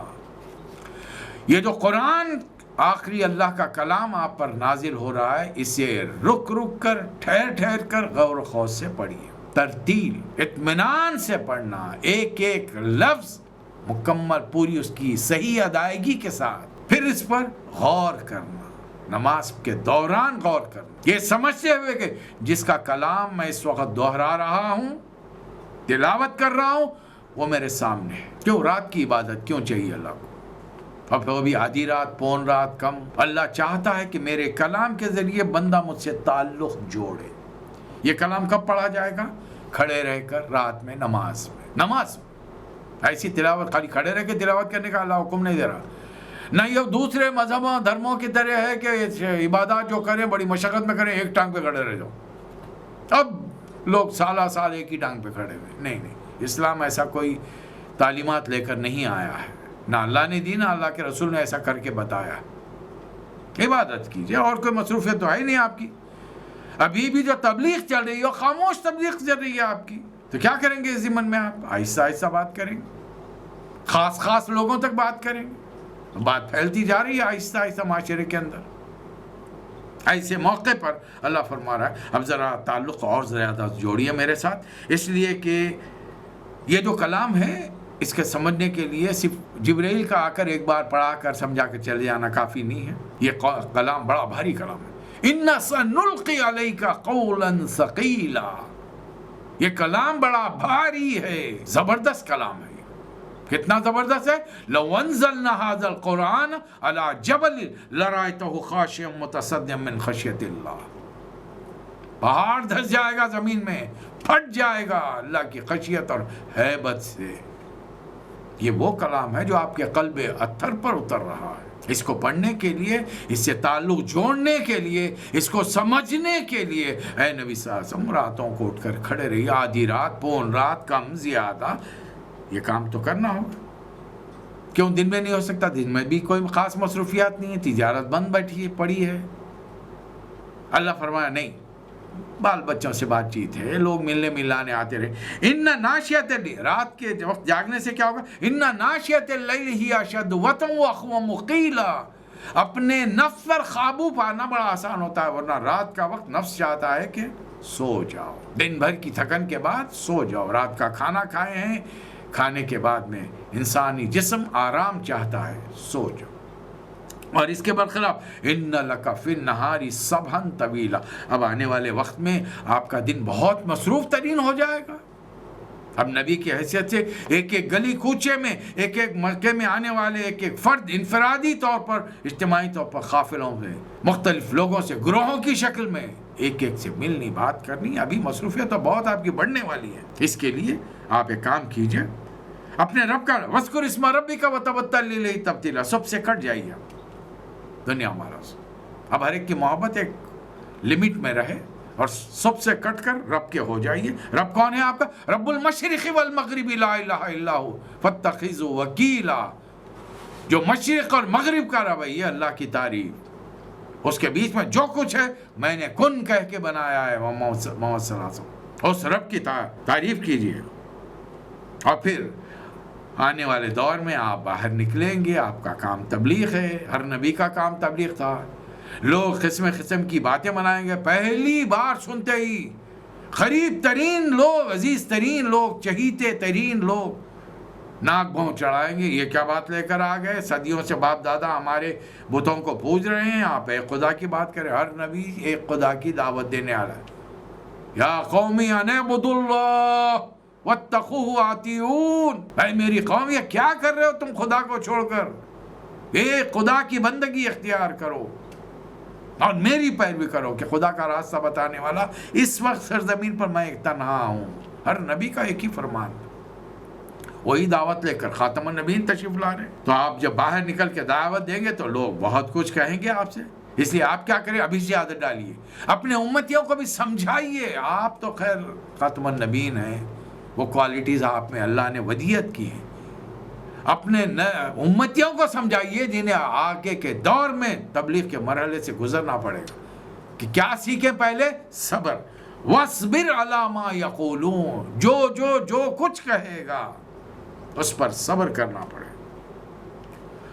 یہ جو قرآن آخری اللہ کا کلام آپ پر نازل ہو رہا ہے، اسے رک رک کر، ٹھہر ٹھہر کر غور و خوض سے پڑھیے. ترتیل، اطمینان سے پڑھنا، ایک ایک لفظ مکمل، پوری اس کی صحیح ادائیگی کے ساتھ. پھر اس پر غور کرنا، نماز کے دوران غور کرنا، یہ سمجھتے ہوئے کہ جس کا کلام میں اس وقت دوہرا رہا ہوں، تلاوت کر رہا ہوں، وہ میرے سامنے ہے. کیوں؟ رات کی عبادت کیوں چاہیے اللہ کو؟ اب وہ بھی آدھی رات، پون رات، کم. اللہ چاہتا ہے کہ میرے کلام کے ذریعے بندہ مجھ سے تعلق جوڑے. یہ کلام کب پڑھا جائے گا؟ کھڑے رہ کر، رات میں، نماز میں. نماز ایسی تلاوت، خالی کھڑے رہ کے تلاوت کرنے کا اللہ حکم نہیں دے رہا. نہ یہ دوسرے مذہبوں دھرموں کی طرح ہے کہ عبادات جو کریں بڑی مشقت میں کریں، ایک ٹانگ پہ کھڑے رہ جاؤ. اب لوگ سالہ سال ایک ہی ٹانگ پہ کھڑے ہوئے. نہیں، اسلام ایسا کوئی تعلیمات لے کر نہیں آیا ہے، نہ اللہ نے دی، نہ اللہ کے رسول نے ایسا کر کے بتایا. عبادت کیجئے، اور کوئی مصروفیت تو ہے ہی نہیں آپ کی. ابھی بھی جو تبلیغ چل رہی ہے خاموش تبلیغ چل رہی ہے آپ کی، تو کیا کریں گے اس ضمن میں؟ آپ آہستہ آہستہ بات کریں گے، خاص لوگوں تک بات کریں گے، بات پھیلتی جا رہی ہے آہستہ آہستہ معاشرے کے اندر۔ ایسے موقع پر اللہ فرما رہا ہے، اب ذرا تعلق اور زیادہ جوڑیے میرے ساتھ، اس لیے کہ یہ جو کلام ہے اس کے سمجھنے کے لیے صرف جبرائیل کا آ کر ایک بار پڑھا کر سمجھا کے چلے جانا کافی نہیں ہے، یہ کلام بڑا بھاری کلام ہے۔ اِنَّا سَنُلْقِي عَلَيْكَ قَوْلًا ثَقِيلًا، یہ کلام بڑا بھاری ہے، زبردست کلام ہے۔ کتنا زبردست ہے؟ لو انزلنا هذا القرآن على جبل لرأيته خاشعا متصدعا من خشیۃ اللہ، پہاڑ دھس جائے گا زمین میں، پھٹ جائے گا اللہ کی خشیت اور ہیبت سے۔ یہ وہ کلام ہے جو آپ کے قلب اطہر پر اتر رہا ہے۔ اس کو پڑھنے کے لیے، اس سے تعلق جوڑنے کے لیے، اس کو سمجھنے کے لیے اے نبی صلی اللہ علیہ وسلم راتوں کو اٹھ کر کھڑے رہیے، آدھی رات، پون رات، کم زیادہ، یہ کام تو کرنا ہوگا۔ کیوں دن میں نہیں ہو سکتا؟ دن میں بھی کوئی خاص مصروفیات نہیں ہے، تجارت بند بیٹھی پڑی ہے۔ اللہ فرمایا نہیں، بال بچوں سے بات چیت ہے، لوگ ملنے ملانے آتے رہے۔ ان ناشیۃ اللیل، رات کے وقت جاگنے سے کیا ہوگا؟ ان ناشیۃ اللیل ہی اشد وطئا واقوم قیلا، اپنے نفس پر قابو پانا بڑا آسان ہوتا ہے، ورنہ رات کا وقت نفس چاہتا ہے کہ سو جاؤ، دن بھر کی تھکن کے بعد سو جاؤ، رات کا کھانا کھائے ہیں، کھانے کے بعد میں انسانی جسم آرام چاہتا ہے، سو جاؤ۔ اور اس کے برخلاف ان لک فی النہار سبحا طویلا، اب آنے والے وقت میں آپ کا دن بہت مصروف ترین ہو جائے گا۔ اب نبی کی حیثیت سے ایک ایک گلی کوچے میں، ایک ایک مکے میں آنے والے ایک ایک فرد انفرادی طور پر، اجتماعی طور پر قافلوں میں مختلف لوگوں سے گروہوں کی شکل میں ایک ایک سے ملنی، بات کرنی، ابھی مصروفیت تو بہت آپ کی بڑھنے والی ہے۔ اس کے لیے آپ ایک کام کیجئے، اپنے رب کا وَاذْكُرِ اسْمَ رَبِّكَ وَتَبَتَّلْ إِلَيْهِ تَبْتِيلًا، سب سے کٹ جائیے آپ دنیا ہمارا سے۔ اب ہر ایک کی محبت ایک لمٹ میں رہے اور سب سے کٹ کر رب کے ہو جائیے۔ رب کون ہے آپ کا؟ رب المشرق والمغرب لا الہ الا ہو فاتخذوا وکیلا، جو مشرق اور مغرب کا رب ہے، یہ اللہ کی تعریف، اس کے بیچ میں جو کچھ ہے میں نے کن کہہ کے بنایا ہے، محمد صلی اللہ علیہ وسلم، اس رب کی تعریف کیجیے۔ اور پھر آنے والے دور میں آپ باہر نکلیں گے، آپ کا کام تبلیغ ہے، ہر نبی کا کام تبلیغ تھا۔ لوگ قسم کی باتیں بنائیں گے، پہلی بار سنتے ہی قریب ترین لوگ، عزیز ترین لوگ، چہیتے ترین لوگ ناک بھون چڑھائیں گے، یہ کیا بات لے کر آ گئے؟ صدیوں سے باپ دادا ہمارے بتوں کو پوج رہے ہیں، آپ ایک خدا کی بات کریں۔ ہر نبی ایک خدا کی دعوت دینے آ رہا ہے، یا قومی ان اعبدوا اللہ واتقوہ واطیعون، اے میری قوم یہ کیا کر رہے ہو تم خدا کو چھوڑ کر؟ ایک خدا کی بندگی اختیار کرو اور میری پیروی کرو، کہ خدا کا راستہ بتانے والا اس وقت سرزمین پر میں ایک تنہا ہوں۔ ہر نبی کا ایک ہی فرمان، وہی دعوت لے کر خاتم النبیین تشریف لا رہے ہیں۔ تو آپ جب باہر نکل کے دعوت دیں گے تو لوگ بہت کچھ کہیں گے آپ سے، اس لیے آپ کیا کریں؟ ابھی سے عادت ڈالیے، اپنے امتیوں کو بھی سمجھائیے۔ آپ تو خیر خاتم النبیین ہیں، وہ کوالٹیز آپ میں اللہ نے ودیت کی ہیں، اپنے امتیوں کو سمجھائیے جنہیں آگے کے دور میں تبلیغ کے مرحلے سے گزرنا پڑے گا، کہ کیا سیکھیں؟ پہلے صبر، وَاصْبِرْ عَلَىٰ مَا يَقُولُونَ، جو کچھ کہے گا اس پر صبر کرنا پڑے،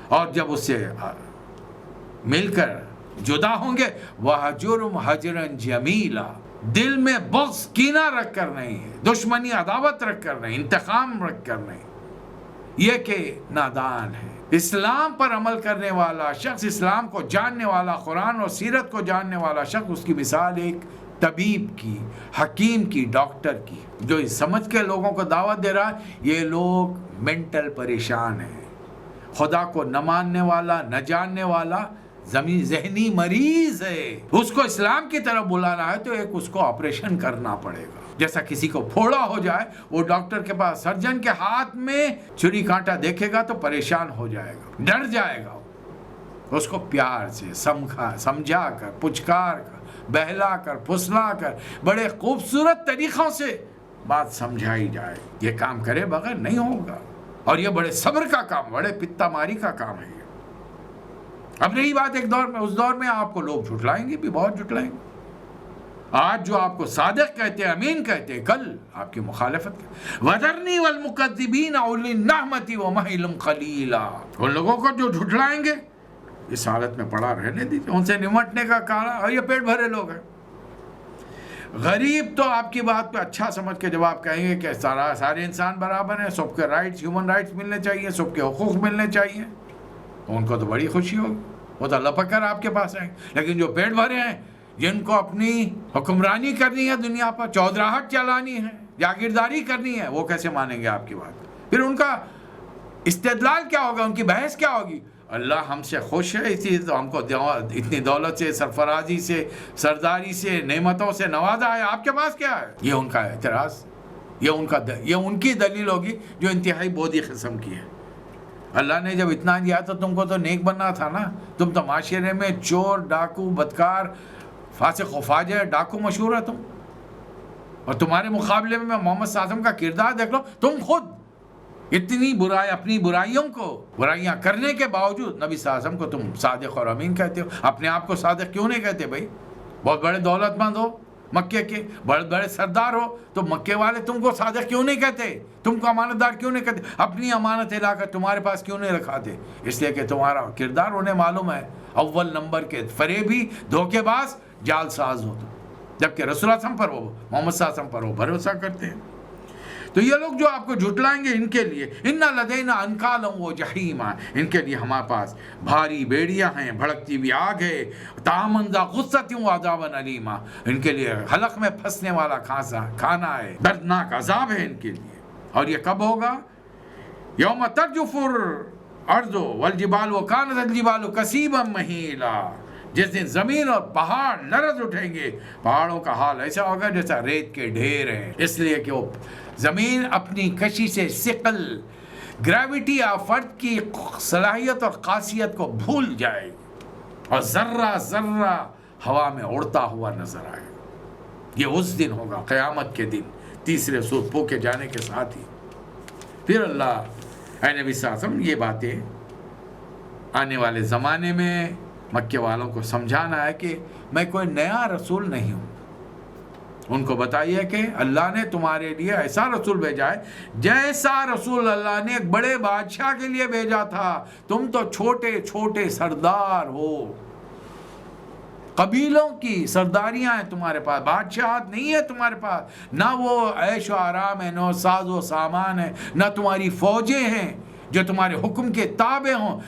اور جب اس سے مل کر جدا ہوں گے وَهَجُرْهُمْ هَجْرًا جَمِيلًا، دل میں بغض کینہ رکھ کر نہیں، دشمنی عداوت رکھ کر نہیں، انتقام رکھ کر نہیں، یہ کہ نادان ہے۔ اسلام پر عمل کرنے والا شخص، اسلام کو جاننے والا، قرآن اور سیرت کو جاننے والا شخص، اس کی مثال ایک طبیب کی، حکیم کی، ڈاکٹر کی، جو سمجھ کے لوگوں کو دعوت دے رہا ہے یہ لوگ مینٹل پریشان ہیں، خدا کو نہ ماننے والا، نہ جاننے والا ذہنی مریض ہے، اس کو اسلام کی طرف بلانا ہے تو ایک اس کو آپریشن کرنا پڑے گا۔ جیسا کسی کو پھوڑا ہو جائے، وہ ڈاکٹر کے پاس، سرجن کے ہاتھ میں چھری کانٹا دیکھے گا تو پریشان ہو جائے گا، ڈر جائے گا، اس کو پیار سے سمجھا کر، پچکار کر، بہلا کر، پھسلا کر، بڑے خوبصورت طریقوں سے بات سمجھائی جائے۔ یہ کام کرے بغیر نہیں ہوگا، اور یہ بڑے صبر کا کام، بڑے پتا ماری کا کام ہے۔ اب رہی بات ایک دور میں، اس دور میں آپ کو لوگ جھٹلائیں گے بھی، بہت جھٹلائیں گے، آج جو آپ کو صادق کہتے ہیں، امین کہتے ہیں، کل آپ کی مخالفت کرتے. وَذَرْنِي وَالْمُكَذِّبِينَ أُولِي النَّعْمَةِ وَمَهِّلْهُمْ قَلِيلًا. ان لوگوں کو جو جھٹلائیں گے اس حالت میں پڑا رہنے دیجیے، ان سے نمٹنے کا کارا. اور یہ پیٹ بھرے لوگ ہیں. غریب تو آپ کی بات پہ اچھا سمجھ کے جب آپ کہیں گے کہ سارے انسان برابر ہیں، سب کے رائٹس، ہیومن رائٹس ملنے چاہیے، سب کے حقوق ملنے چاہیے، تو ان کو تو بڑی خوشی ہوگی، وہ تو لپک کر آپ کے پاس آئیں گے. لیکن جو پیٹ بھرے ہیں، جن کو اپنی حکمرانی کرنی ہے دنیا پر، چودراہٹ چلانی ہے، جاگیرداری کرنی ہے، وہ کیسے مانیں گے آپ کی بات؟ پھر ان کا استدلال کیا ہوگا، ان کی بحث کیا ہوگی؟ اللہ ہم سے خوش ہے، اسی تو ہم کو اتنی دولت سے، سرفرازی سے، سرداری سے، نعمتوں سے نوازا ہے، آپ کے پاس کیا ہے؟ یہ ان کا اعتراض، یہ ان کی دلیل ہوگی جو انتہائی بودی قسم کی ہے. اللہ نے جب اتنا دیا تو تم کو تو نیک بننا تھا نا. تم تو معاشرے میں چور، ڈاکو، بدکار، فاسق و فاجر، ڈاکو مشہور ہے تم. اور تمہارے مقابلے میں محمد صلی اللہ علیہ وسلم کا کردار دیکھ لو. تم خود اتنی اپنی برائیوں کو، برائیاں کرنے کے باوجود نبی صلی اللہ علیہ وسلم کو تم صادق اور امین کہتے ہو. اپنے آپ کو صادق کیوں نہیں کہتے بھائی؟ بہت بڑے دولت مند ہو، مکے کے بڑے بڑے سردار ہو، تو مکے والے تم کو صادق کیوں نہیں کہتے؟ تم کو امانت دار کیوں نہیں کہتے؟ اپنی امانت لا کر تمہارے پاس کیوں نہیں رکھاتے؟ اس لیے کہ تمہارا کردار انہیں معلوم ہے اول نمبر کے فریبی، دھوکے باز، جال ساز ہو تم. جبکہ رسول اللہ صلی اللہ علیہ وسلم پر ہو، محمد صلی اللہ علیہ وسلم پر ہو بھروسہ کرتے ہیں. تو یہ لوگ جو آپ کو جھٹلائیں گے، ان کے لیے ان لدینا انکالا و جہیما، ان کے لیے ہمارے پاس بھاری بیڑیاں ہیں، بھڑکتی ہوئی آگ ہے، طعاما ذا غصۃ و عذابا الیما، ان کے لیے حلق میں پھنسنے والا کھانا ہے، دردناک عذاب ہے ان کے لیے. اور یہ کب ہوگا؟ یوم ترجف الارض والجبال وکانت الجبال کثیبا مہیلا، جس دن زمین اور پہاڑ لرز اٹھیں گے. پہاڑوں کا حال ایسا ہوگا جیسا ریت کے ڈھیر ہیں، اس لیے کہ وہ زمین اپنی کشی سے ثقل، گریوٹی آف ارتھ کی صلاحیت اور خاصیت کو بھول جائے گی، اور ذرہ ذرہ ہوا میں اڑتا ہوا نظر آئے گا. یہ اس دن ہوگا، قیامت کے دن، تیسرے سور پھونکے جانے کے ساتھ ہی. پھر اللہ اے نبی صلی اللہ علیہ وسلم یہ باتیں آنے والے زمانے میں مکے والوں کو سمجھانا ہے کہ میں کوئی نیا رسول نہیں ہوں. ان کو بتائیے کہ اللہ نے تمہارے لیے ایسا رسول بھیجا ہے جیسا رسول اللہ نے ایک بڑے بادشاہ کے لیے بھیجا تھا. تم تو چھوٹے چھوٹے سردار ہو، قبیلوں کی سرداریاں ہیں تمہارے پاس، بادشاہت نہیں ہے تمہارے پاس، نہ وہ عیش و آرام ہے، نہ ساز و سامان ہے، نہ تمہاری فوجیں ہیں جو تمہارے حکم کے تابع ہوں.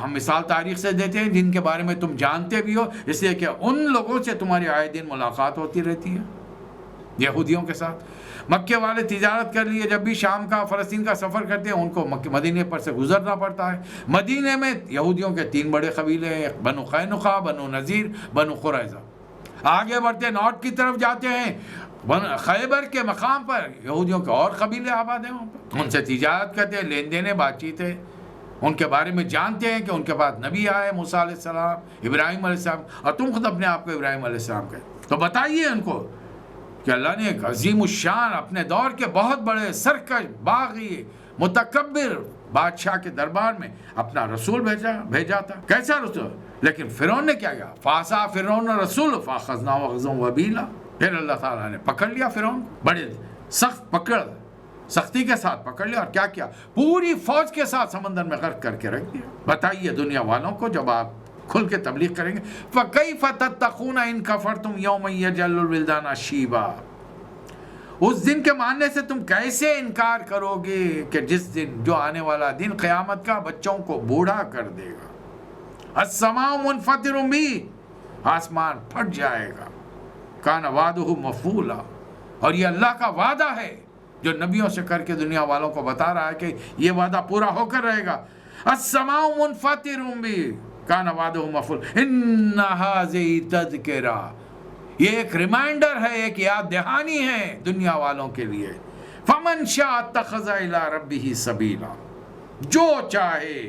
ہم مثال تاریخ سے دیتے ہیں جن کے بارے میں تم جانتے بھی ہو، اس لیے کہ ان لوگوں سے تمہاری آئے دن ملاقات ہوتی رہتی ہے، یہودیوں کے ساتھ. مکے والے تجارت کر لیے، جب بھی شام کا، فلسطین کا سفر کرتے ہیں ان کو مدینے پر سے گزرنا پڑتا ہے. مدینے میں یہودیوں کے 3 بڑے قبیلے ہیں، بنو قینقاع، بنو نذیر، بنو قریظہ. آگے بڑھتے نارتھ کی طرف جاتے ہیں، خیبر کے مقام پر یہودیوں کے اور قبیلے آباد ہیں، وہاں پر ان سے تجارت کرتے ہیں، لین دین بات چیت ہے. ان کے بارے میں جانتے ہیں کہ ان کے پاس نبی آئے، موسیٰ علیہ السلام، ابراہیم علیہ السلام، اور تم خود اپنے آپ کو ابراہیم علیہ السلام کہتے. تو بتائیے ان کو کہ اللہ نے ایک عظیم الشان، اپنے دور کے بہت بڑے سرکش، باغی، متکبر بادشاہ کے دربار میں اپنا رسول بھیجا تھا. کیسا رسول؟ لیکن فرعون نے کیا کیا؟ فاسا فرعون رسول فاخذناہ اخذا وبیلا. پھر اللہ تعالیٰ نے پکڑ لیا فرعون، بڑے سخت پکڑ، سختی کے ساتھ پکڑ لیا. اور کیا پوری فوج کے ساتھ سمندر میں غرق کر کے رکھ دیا. بتائیے دنیا والوں کو جب آپ کھل کے تبلیغ کریں گے، فَكَيْفَ تَتَّقُونَ إِن كَفَرْتُمْ يَوْمًا يَجْعَلُ الْوِلْدَانَ شِيبًا. اس دن کے ماننے سے تم کیسے انکار کرو گے کہ جس دن، جو آنے والا دن قیامت کا، بچوں کو بوڑھا کر دے گا. السَّمَاءُ مُنْفَطِرٌ بِهِ، آسمان پھٹ جائے گا. كَانَ وَعْدُهُ مَفْعُولًا. اور یہ اللہ کا وعدہ ہے جو نبیوں سے کر کے دنیا والوں کو بتا رہا ہے کہ یہ وعدہ پورا ہو کر رہے گا. السماء منفطر به کان وعدہ مفعول. ان هذه تذکرہ، یہ ایک ریمائنڈر ہے، ایک یاد دہانی ہے دنیا والوں کے لیے. فمن شاء اتخذ الی ربہ سبیلا، جو چاہے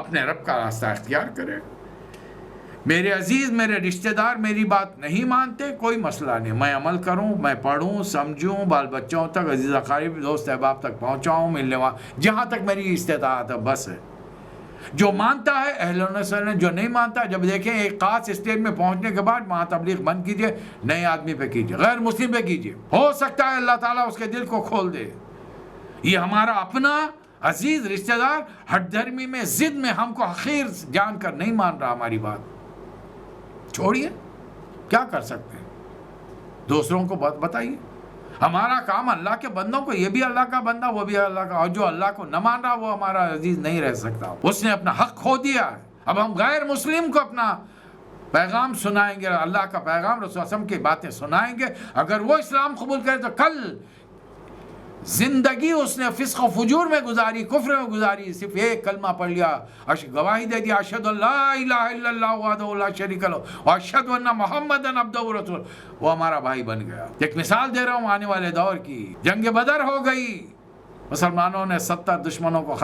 اپنے رب کا راستہ اختیار کرے. میرے عزیز، میرے رشتہ دار میری بات نہیں مانتے، کوئی مسئلہ نہیں، میں عمل کروں، میں پڑھوں، سمجھوں، بال بچوں تک، عزیز اقارب، دوست احباب تک پہنچاؤں، ملنے وہاں، جہاں تک میری استطاعت ہے بس ہے. جو مانتا ہے اہل سنت، جو نہیں مانتا جب دیکھیں ایک خاص اسٹیج میں پہنچنے کے بعد وہاں تبلیغ بند کیجئے، نئے آدمی پہ کیجئے، غیر مسلم پہ کیجئے، ہو سکتا ہے اللہ تعالیٰ اس کے دل کو کھول دے۔ یہ ہمارا اپنا عزیز رشتہ دار ہٹ دھرمی میں ضد میں ہم کو حقیر جان کر نہیں مان رہا ہماری بات، چھوڑیے، کیا کر سکتے ہیں، دوسروں کو بتائیے۔ ہمارا کام اللہ کے بندوں کو، یہ بھی اللہ کا بندہ وہ بھی اللہ کا، اور جو اللہ کو نہ مان رہا وہ ہمارا عزیز نہیں رہ سکتا، اس نے اپنا حق کھو دیا ہے۔ اب ہم غیر مسلم کو اپنا پیغام سنائیں گے، اللہ کا پیغام، رسول اللہ علیہ وسلم کی باتیں سنائیں گے، اگر وہ اسلام قبول کرے تو کل زندگی اس نے فسق و فجور میں گزاری، کفر میں گزاری، صرف ایک کلمہ پڑھ لیا، گواہی دے دیا، اشہد ان لا الہ الا اللہ وحدہ لا شریک لہ واشہد ان محمدا عبدہ ورسولہ، وہ ہمارا بھائی بن گیا۔ ایک مثال دے رہا ہوں آنے والے دور کی، جنگ بدر ہو گئی، مسلمانوں نے 70 دشمنوں کو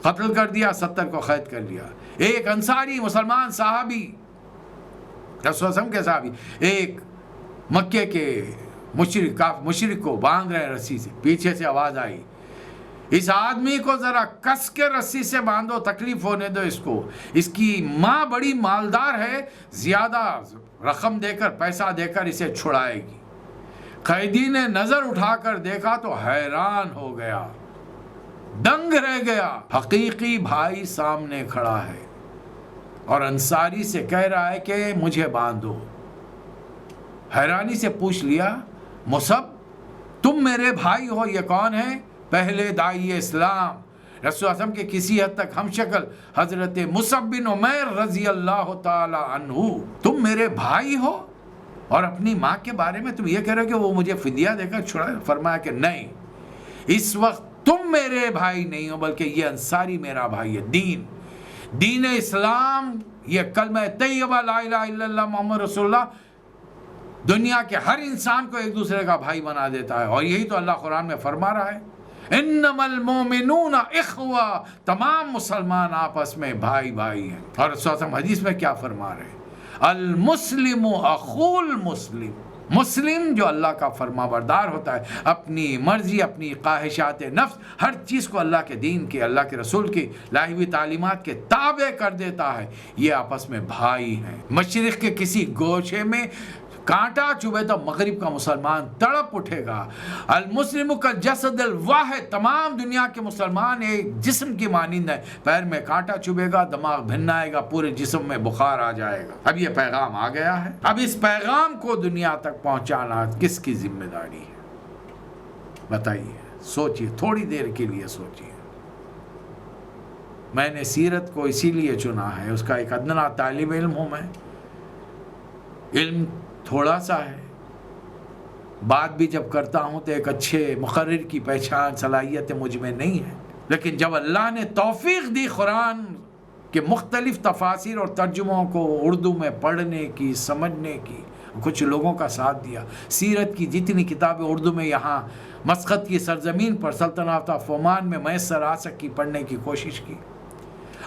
قتل کر دیا، 70 کو قید کر لیا۔ ایک انصاری مسلمان صحابی، رسول اللہ علیہ وسلم کے صحابی، ایک مکے کے مشرک کو باندھ رہے رسی سے، پیچھے سے آواز آئی، اس آدمی کو ذرا کس کے رسی سے باندھو، تکلیف ہونے دو اس کو، اس کی ماں بڑی مالدار ہے، زیادہ رقم دے کر، پیسہ دے کر اسے چھڑائے گی۔ قیدی نے نظر اٹھا کر دیکھا تو حیران ہو گیا، دنگ رہ گیا، حقیقی بھائی سامنے کھڑا ہے اور انصاری سے کہہ رہا ہے کہ مجھے باندھو۔ حیرانی سے پوچھ لیا، مصعب تم میرے بھائی ہو، یہ کون ہے؟ پہلے داعی اسلام، رسول اللہ علیہ وسلم کے کسی حد تک ہم شکل حضرت مصعب بن عمیر رضی اللہ تعالی عنہ، تم میرے بھائی ہو اور اپنی ماں کے بارے میں تم یہ کہہ رہے ہو کہ وہ مجھے فدیہ دے کر چھڑائے؟ فرمایا کہ نہیں، اس وقت تم میرے بھائی نہیں ہو بلکہ یہ انصاری میرا بھائی ہے۔ دین اسلام، یہ کلمہ طیبہ لا الہ الا اللہ محمد رسول اللہ دنیا کے ہر انسان کو ایک دوسرے کا بھائی بنا دیتا ہے، اور یہی تو اللہ قرآن میں فرما رہا ہے، انما المومنون اخوہ، تمام مسلمان آپس میں بھائی بھائی ہیں۔ اور رسول اللہ حدیث میں کیا فرما رہے ہیں؟ المسلم اخو المسلم، مسلم جو اللہ کا فرما بردار ہوتا ہے، اپنی مرضی، اپنی خواہشات نفس، ہر چیز کو اللہ کے دین کے، اللہ کے رسول کی لائی ہوئی تعلیمات کے تابع کر دیتا ہے، یہ آپس میں بھائی ہیں۔ مشرق کے کسی گوشے میں کانٹا چبھے تو مغرب کا مسلمان تڑپ اٹھے گا۔ المسلم کالجسد الواحد، تمام دنیا کے مسلمان ایک جسم کی مانند ہے، پیر میں کانٹا چبھے گا، دماغ بھنائے گا، پورے جسم میں بخار آ جائے گا۔ اب یہ پیغام آ گیا ہے، اب اس پیغام کو دنیا تک پہنچانا کس کی ذمہ داری ہے؟ بتائیے، سوچئے، تھوڑی دیر کے لیے سوچئے۔ میں نے سیرت کو اسی لیے چنا ہے، اس کا ایک ادنا طالب علم ہوں میں، علم تھوڑا سا ہے، بات بھی جب کرتا ہوں تو ایک اچھے مقرر کی پہچان صلاحیت مجھ میں نہیں ہے، لیکن جب اللہ نے توفیق دی قرآن کے مختلف تفاسیر اور ترجموں کو اردو میں پڑھنے کی، سمجھنے کی، کچھ لوگوں کا ساتھ دیا، سیرت کی جتنی کتابیں اردو میں یہاں مسقط کی سرزمین پر سلطنت آف عمان میں میسر آ سکی پڑھنے کی کوشش کی،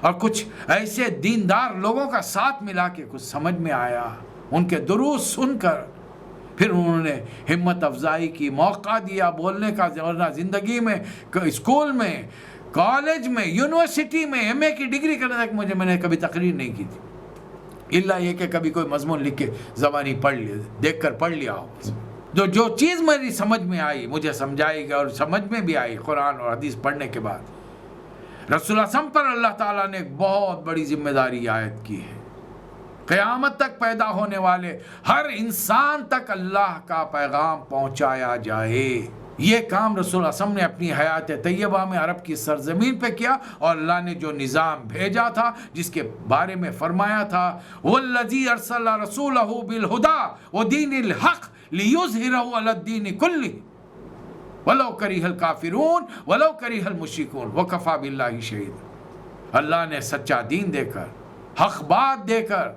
اور کچھ ایسے دیندار لوگوں کا ساتھ ملا کے کچھ سمجھ میں آیا، ان کے دروس سن کر پھر انہوں نے ہمت افزائی کی، موقع دیا بولنے کا، ورنہ زندگی میں، اسکول میں، کالج میں، یونیورسٹی میں ایم اے کی ڈگری کرنے تک میں نے کبھی تقریر نہیں کی تھی، الا یہ کہ کبھی کوئی مضمون لکھ کے زبانی پڑھ لیا، دیکھ کر پڑھ لیا ہو۔ جو چیز میری سمجھ میں آئی مجھے سمجھائی گئی، اور سمجھ میں بھی آئی قرآن اور حدیث پڑھنے کے بعد۔ رسول اللہ صلی اللہ علیہ وسلم پر اللہ تعالیٰ نے ایک بہت بڑی ذمہ داری عائد کی ہے، قیامت تک پیدا ہونے والے ہر انسان تک اللہ کا پیغام پہنچایا جائے۔ یہ کام رسول اللہ صلی اللہ علیہ وسلم نے اپنی حیات طیبہ میں عرب کی سرزمین پہ کیا، اور اللہ نے جو نظام بھیجا تھا، جس کے بارے میں فرمایا تھا وَالَّذِي أَرْسَلَ رَسُولَهُ بِالْهُدَى وَدِينِ الْحَقِّ لِيُظْهِرَهُ عَلَى الدِّينِ كُلِّهِ وَلَوْ كَرِهَ الْكَافِرُونَ وَلَوْ كَرِهَ الْمُشْرِكُونَ وَكَفَى بِاللَّهِ شَهِيدًا۔ اللہ نے سچا دین دے کر، حق بات دے کر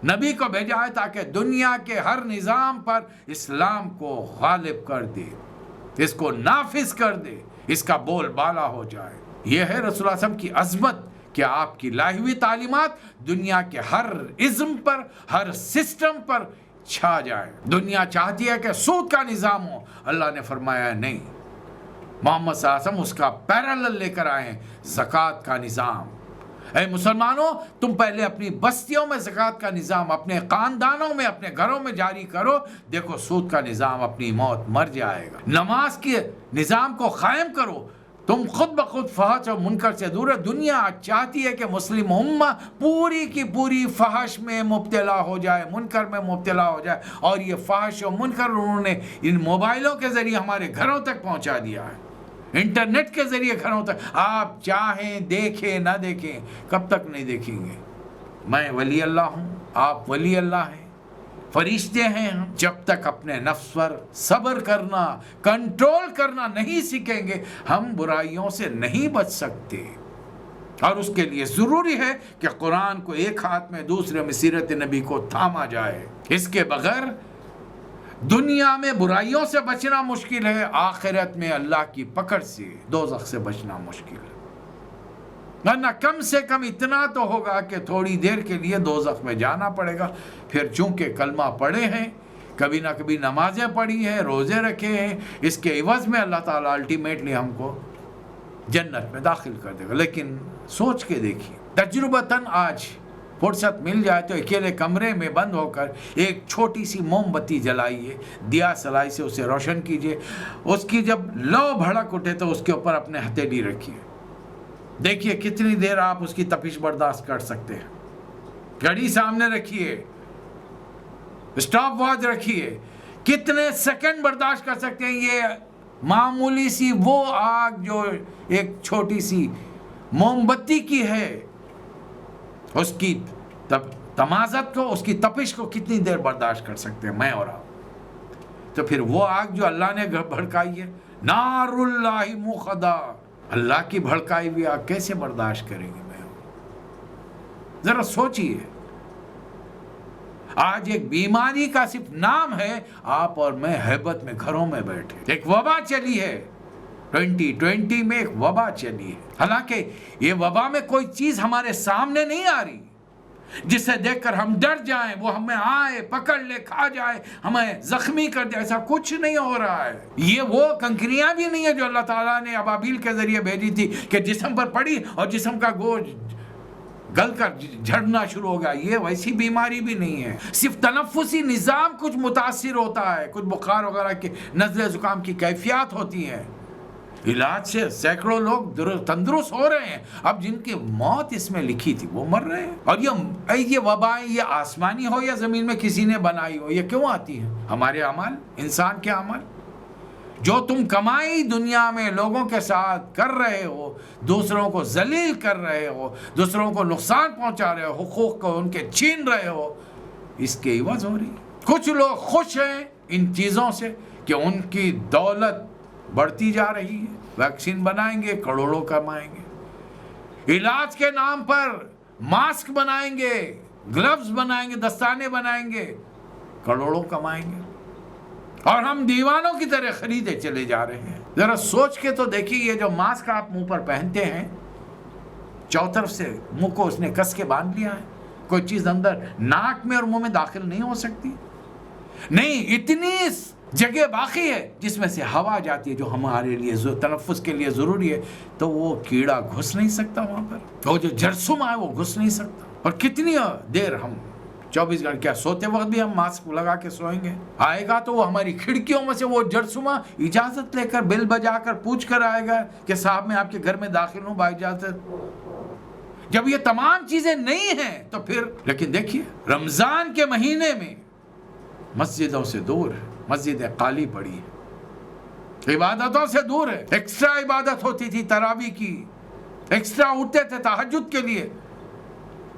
نبی کو بھیجا ہے تاکہ دنیا کے ہر نظام پر اسلام کو غالب کر دے، اس کو نافذ کر دے، اس کا بول بالا ہو جائے۔ یہ ہے رسول اللہ صلی اللہ علیہ وسلم کی عظمت کہ آپ کی لائی ہوئی تعلیمات دنیا کے ہر ازم پر، ہر سسٹم پر چھا جائے۔ دنیا چاہتی ہے کہ سود کا نظام ہو، اللہ نے فرمایا نہیں، محمد صلی اللہ علیہ وسلم اس کا پیرالل لے کر آئے ہیں، زکوٰۃ کا نظام۔ اے مسلمانوں، تم پہلے اپنی بستیوں میں زکوٰۃ کا نظام، اپنے خاندانوں میں، اپنے گھروں میں جاری کرو، دیکھو سود کا نظام اپنی موت مر جائے گا۔ نماز کے نظام کو قائم کرو، تم خود بخود فحش اور منکر سے دور ہے۔ دنیا چاہتی ہے کہ مسلم امہ پوری کی پوری فحش میں مبتلا ہو جائے، منکر میں مبتلا ہو جائے، اور یہ فحش اور منکر انہوں نے ان موبائلوں کے ذریعے ہمارے گھروں تک پہنچا دیا ہے، انٹرنیٹ کے ذریعے گھروں تک۔ آپ چاہیں دیکھیں نہ دیکھیں، کب تک نہیں دیکھیں گے؟ میں ولی اللہ ہوں، آپ ولی اللہ ہیں، فرشتے ہیں ہم۔ جب تک اپنے نفس پر صبر کرنا، کنٹرول کرنا نہیں سیکھیں گے، ہم برائیوں سے نہیں بچ سکتے۔ اور اس کے لیے ضروری ہے کہ قرآن کو ایک ہاتھ میں، دوسرے میں سیرت نبی کو تھاما جائے۔ اس کے بغیر دنیا میں برائیوں سے بچنا مشکل ہے، آخرت میں اللہ کی پکڑ سے، دوزخ سے بچنا مشکل ہے۔ ورنہ کم سے کم اتنا تو ہوگا کہ تھوڑی دیر کے لیے دوزخ میں جانا پڑے گا، پھر چونکہ کلمہ پڑھے ہیں، کبھی نہ کبھی نمازیں پڑھی ہیں، روزے رکھے ہیں، اس کے عوض میں اللہ تعالیٰ الٹیمیٹلی ہم کو جنت میں داخل کر دے گا۔ لیکن سوچ کے دیکھیے، تجربتاً آج فرصت مل جائے تو اکیلے کمرے میں بند ہو کر ایک چھوٹی سی موم بتی جلائیے، دیا سلائی سے اسے روشن کیجیے، اس کی جب لو بھڑک اٹھے تو اس کے اوپر اپنے ہتھیلی رکھیے، دیکھیے کتنی دیر آپ اس کی تپش برداشت کر سکتے ہیں۔ گھڑی سامنے رکھیے، اسٹاپ واچ رکھیے، کتنے سیکنڈ برداشت کر سکتے ہیں۔ یہ معمولی سی وہ آگ جو ایک چھوٹی سی موم بتی کی ہے، اس کی تمازت کو، اس کی تپش کو کتنی دیر برداشت کر سکتے ہیں میں اور آپ؟ تو پھر وہ آگ جو اللہ نے بھڑکائی ہے، نار اللہ مقدا، اللہ کی بھڑکائی ہوئی آگ کیسے برداشت کریں گے میں؟ ذرا سوچئے، آج ایک بیماری کا صرف نام ہے، آپ اور میں ہیبت میں گھروں میں بیٹھے، ایک وبا چلی ہے، 2020 میں ایک وبا چلی ہے۔ حالانکہ یہ وبا میں کوئی چیز ہمارے سامنے نہیں آ رہی جسے دیکھ کر ہم ڈر جائیں، وہ ہمیں آئے پکڑ لے، کھا جائے، ہمیں زخمی کر دے، ایسا کچھ نہیں ہو رہا ہے۔ یہ وہ کنکریاں بھی نہیں ہے جو اللہ تعالیٰ نے ابابیل کے ذریعے بھیجی تھی کہ جسم پر پڑی اور جسم کا گوشت گل کر جھڑنا شروع ہو گیا، یہ ویسی بیماری بھی نہیں ہے۔ صرف تنفسی نظام کچھ متاثر ہوتا ہے، کچھ بخار وغیرہ کی، نزلے زکام کی کیفیات ہوتی ہیں، علاج سے سینکڑوں لوگ تندرست ہو رہے ہیں۔ اب جن کی موت اس میں لکھی تھی وہ مر رہے ہیں۔ اور یہ وبائیں، یہ آسمانی ہو یا زمین میں کسی نے بنائی ہو، یہ کیوں آتی ہیں؟ ہمارے عمل، انسان کے عمل، جو تم کمائی دنیا میں لوگوں کے ساتھ کر رہے ہو، دوسروں کو ذلیل کر رہے ہو، دوسروں کو نقصان پہنچا رہے ہو، حقوق کو ان کے چھین رہے ہو، اس کے عوض ہو رہی۔ کچھ لوگ خوش ہیں ان چیزوں سے کہ ان کی دولت بڑھتی جا رہی ہے، ویکسین بنائیں گے، کروڑوں کمائیں گے، علاج کے نام پر ماسک بنائیں گے، گلوز بنائیں گے، دستانے بنائیں گے، کروڑوں کمائیں گے، اور ہم دیوانوں کی طرح خریدے چلے جا رہے ہیں۔ ذرا سوچ کے تو دیکھیے، یہ جو ماسک آپ منہ پر پہنتے ہیں، چوطرف سے منہ کو اس نے کس کے باندھ لیا ہے، کوئی چیز اندر ناک میں اور منہ میں داخل نہیں ہو سکتی، نہیں، اتنی جگہ باقی ہے جس میں سے ہوا جاتی ہے جو ہمارے لیے تنفس کے لیے ضروری ہے، تو وہ کیڑا گھس نہیں سکتا وہاں پر، وہ جو جرثومہ ہے وہ گھس نہیں سکتا۔ اور کتنی دیر ہم 24 گھنٹے، کیا سوتے وقت بھی ہم ماسک لگا کے سوئیں گے؟ آئے گا تو وہ ہماری کھڑکیوں میں سے وہ جرثومہ اجازت لے کر، بل بجا کر پوچھ کر آئے گا کہ صاحب میں آپ کے گھر میں داخل ہوں با اجازت۔ جب یہ تمام چیزیں نہیں ہیں تو پھر، لیکن دیکھیے رمضان کے مہینے میں مسجدوں سے دور ہے، مسجدیں خالی پڑی ہیں، عبادتوں سے دور ہے۔ ایکسٹرا عبادت ہوتی تھی تراویح کی، ایکسٹرا اٹھتے تھے تہجد کے لیے،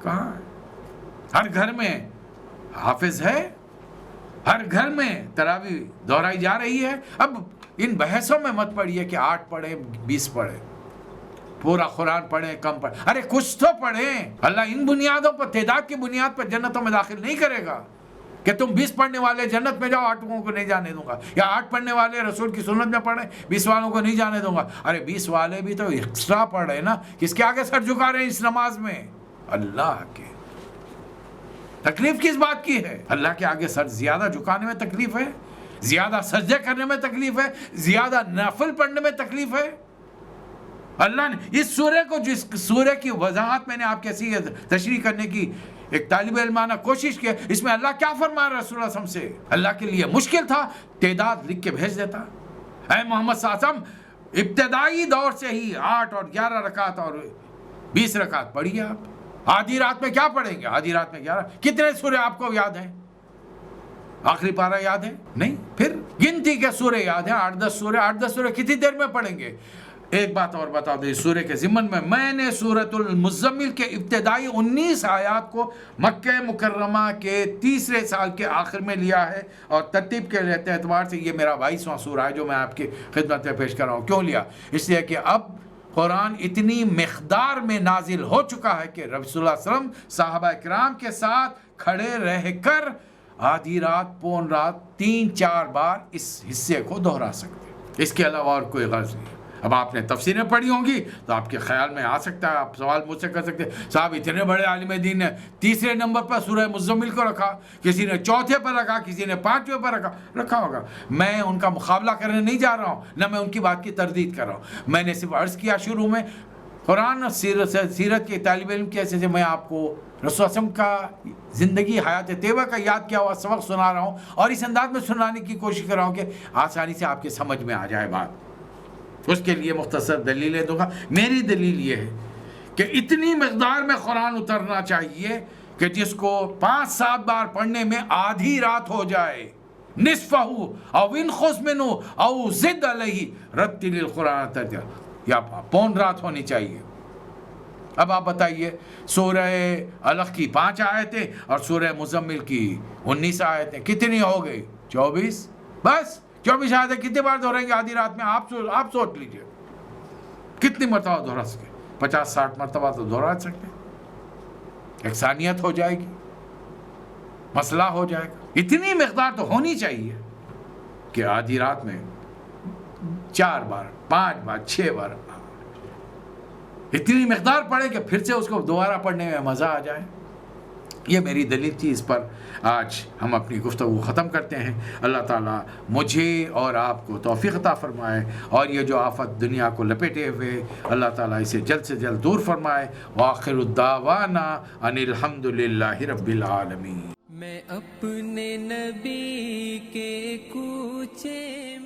کہاں ہے؟ ہر گھر میں حافظ ہے، ہر گھر میں تراویح دہرائی جا رہی ہے۔ اب ان بحثوں میں مت پڑھیے کہ 8 پڑھیں 20 پڑھیں، پورا قرآن پڑھیں کم پڑھیں، ارے کچھ تو پڑھیں۔ اللہ ان بنیادوں پر، تعداد کی بنیاد پر جنتوں میں داخل نہیں کرے گا کہ تم 20 پڑھنے والے جنت میں جاؤ، 8 کو نہیں جانے دوں گا، یا 8 پڑھنے والے رسول کی سنت میں پڑھیں، 20 والوں کو نہیں جانے دوں گا۔ ارے 20 والے بھی تو ایکسٹرا پڑھ رہے ہیں نا، کس کے آگے سر جھکا رہے ہیں اس نماز میں؟ اللہ کے۔ تکلیف کس بات کی ہے؟ اللہ کے آگے سر زیادہ جھکانے میں تکلیف ہے؟ زیادہ سجدے کرنے میں تکلیف ہے، زیادہ نفل پڑھنے میں تکلیف ہے. اللہ نے اس سورہ کو، جس سورہ کی وضاحت میں نے آپ کے ساتھ تشریح کرنے کی ایک طالب علمانہ کوشش کی، اس میں اللہ کیا فرما رہا ہے رسول اللہ صلی اللہ علیہ وسلم سے؟ اللہ کے لیے مشکل تھا، تعداد لکھ کے بھیج دیتا. اے محمد صلی اللہ علیہ وسلم، ابتدائی دور سے ہی 8 اور 11 رکعت اور 20 رکعت پڑھیے آپ. آدھی رات میں کیا پڑھیں گے؟ آدھی رات میں 11. کتنے سورے آپ کو یاد ہیں؟ آخری پارہ یاد ہے؟ نہیں. پھر گنتی کے سورے یاد ہیں، 8-10 سورے. 8-10 سورے کتنی دیر میں پڑھیں گے؟ ایک بات اور بتا دیں سورہ کے ضمن میں نے سورۃ المزمل کے ابتدائی 19 آیات کو مکہ مکرمہ کے 3 سال کے آخر میں لیا ہے، اور ترتیب کے اعتبار سے یہ میرا 22واں سورہ ہے جو میں آپ کی خدمت میں پیش کر رہا ہوں. کیوں لیا؟ اس لیے کہ اب قرآن اتنی مقدار میں نازل ہو چکا ہے کہ رسول اللہ صلی اللہ علیہ وسلم صحابہ کرام کے ساتھ کھڑے رہ کر آدھی رات، پون رات 3-4 بار اس حصے کو دہرا سکتے. اس کے علاوہ اور کوئی غرض نہیں. اب آپ نے تفسیریں پڑھی ہوں گی تو آپ کے خیال میں آ سکتا ہے، آپ سوال مجھ سے کر سکتے ہیں، صاحب اتنے بڑے عالم دین نے 3 نمبر پر سورہ مزمل کو رکھا، کسی نے 4 پر رکھا، کسی نے 5 پر رکھا ہوگا. میں ان کا مقابلہ کرنے نہیں جا رہا ہوں، نہ میں ان کی بات کی تردید کر رہا ہوں. میں نے صرف عرض کیا شروع میں قرآن اور سیرت کے طالب علم کی حیثیت سے میں آپ کو رسول اللہ کا زندگی حیات طیبہ کا یاد کیا ہوا سبق سنا رہا ہوں، اور اس انداز میں سنانے کی کوشش کر رہا ہوں کہ آسانی سے آپ کے سمجھ میں آ جائے بات. اس کے لیے مختصر دلیلیں دوں گا. میری دلیل یہ ہے کہ اتنی مقدار میں قرآن اترنا چاہیے کہ جس کو 5-7 بار پڑھنے میں آدھی رات ہو جائے. نصفہ او انقص منہ او زد علیہ رتل القرآن ترتیلا، یا پون رات ہونی چاہیے. اب آپ بتائیے، سورہ علق کی 5 آیتیں اور سورہ مزمل کی 19 آیتیں کتنی ہو گئی؟ 24. بس 24 آیتیں کتنی بار دہرائیں گے آدھی رات میں؟ آپ سوچ لیجئے کتنی مرتبہ دہرا سکے. 50-60 مرتبہ تو دہرا سکتے. یکسانیت ہو جائے گی، مسئلہ ہو جائے گا. اتنی مقدار تو ہونی چاہیے کہ آدھی رات میں 4 بار، 5 بار، 6 بار اتنی مقدار پڑھے کہ پھر سے اس کو دوبارہ پڑھنے میں مزہ آ جائے. یہ میری دلیل تھی. اس پر آج ہم اپنی گفتگو ختم کرتے ہیں. اللہ تعالیٰ مجھے اور آپ کو توفیق عطا فرمائے، اور یہ جو آفت دنیا کو لپیٹے ہوئے اللہ تعالیٰ اسے جلد سے جلد دور فرمائے. وآخر الدعوانا ان الحمد للہ رب العالمین. میں اپنے نبی کے کوچے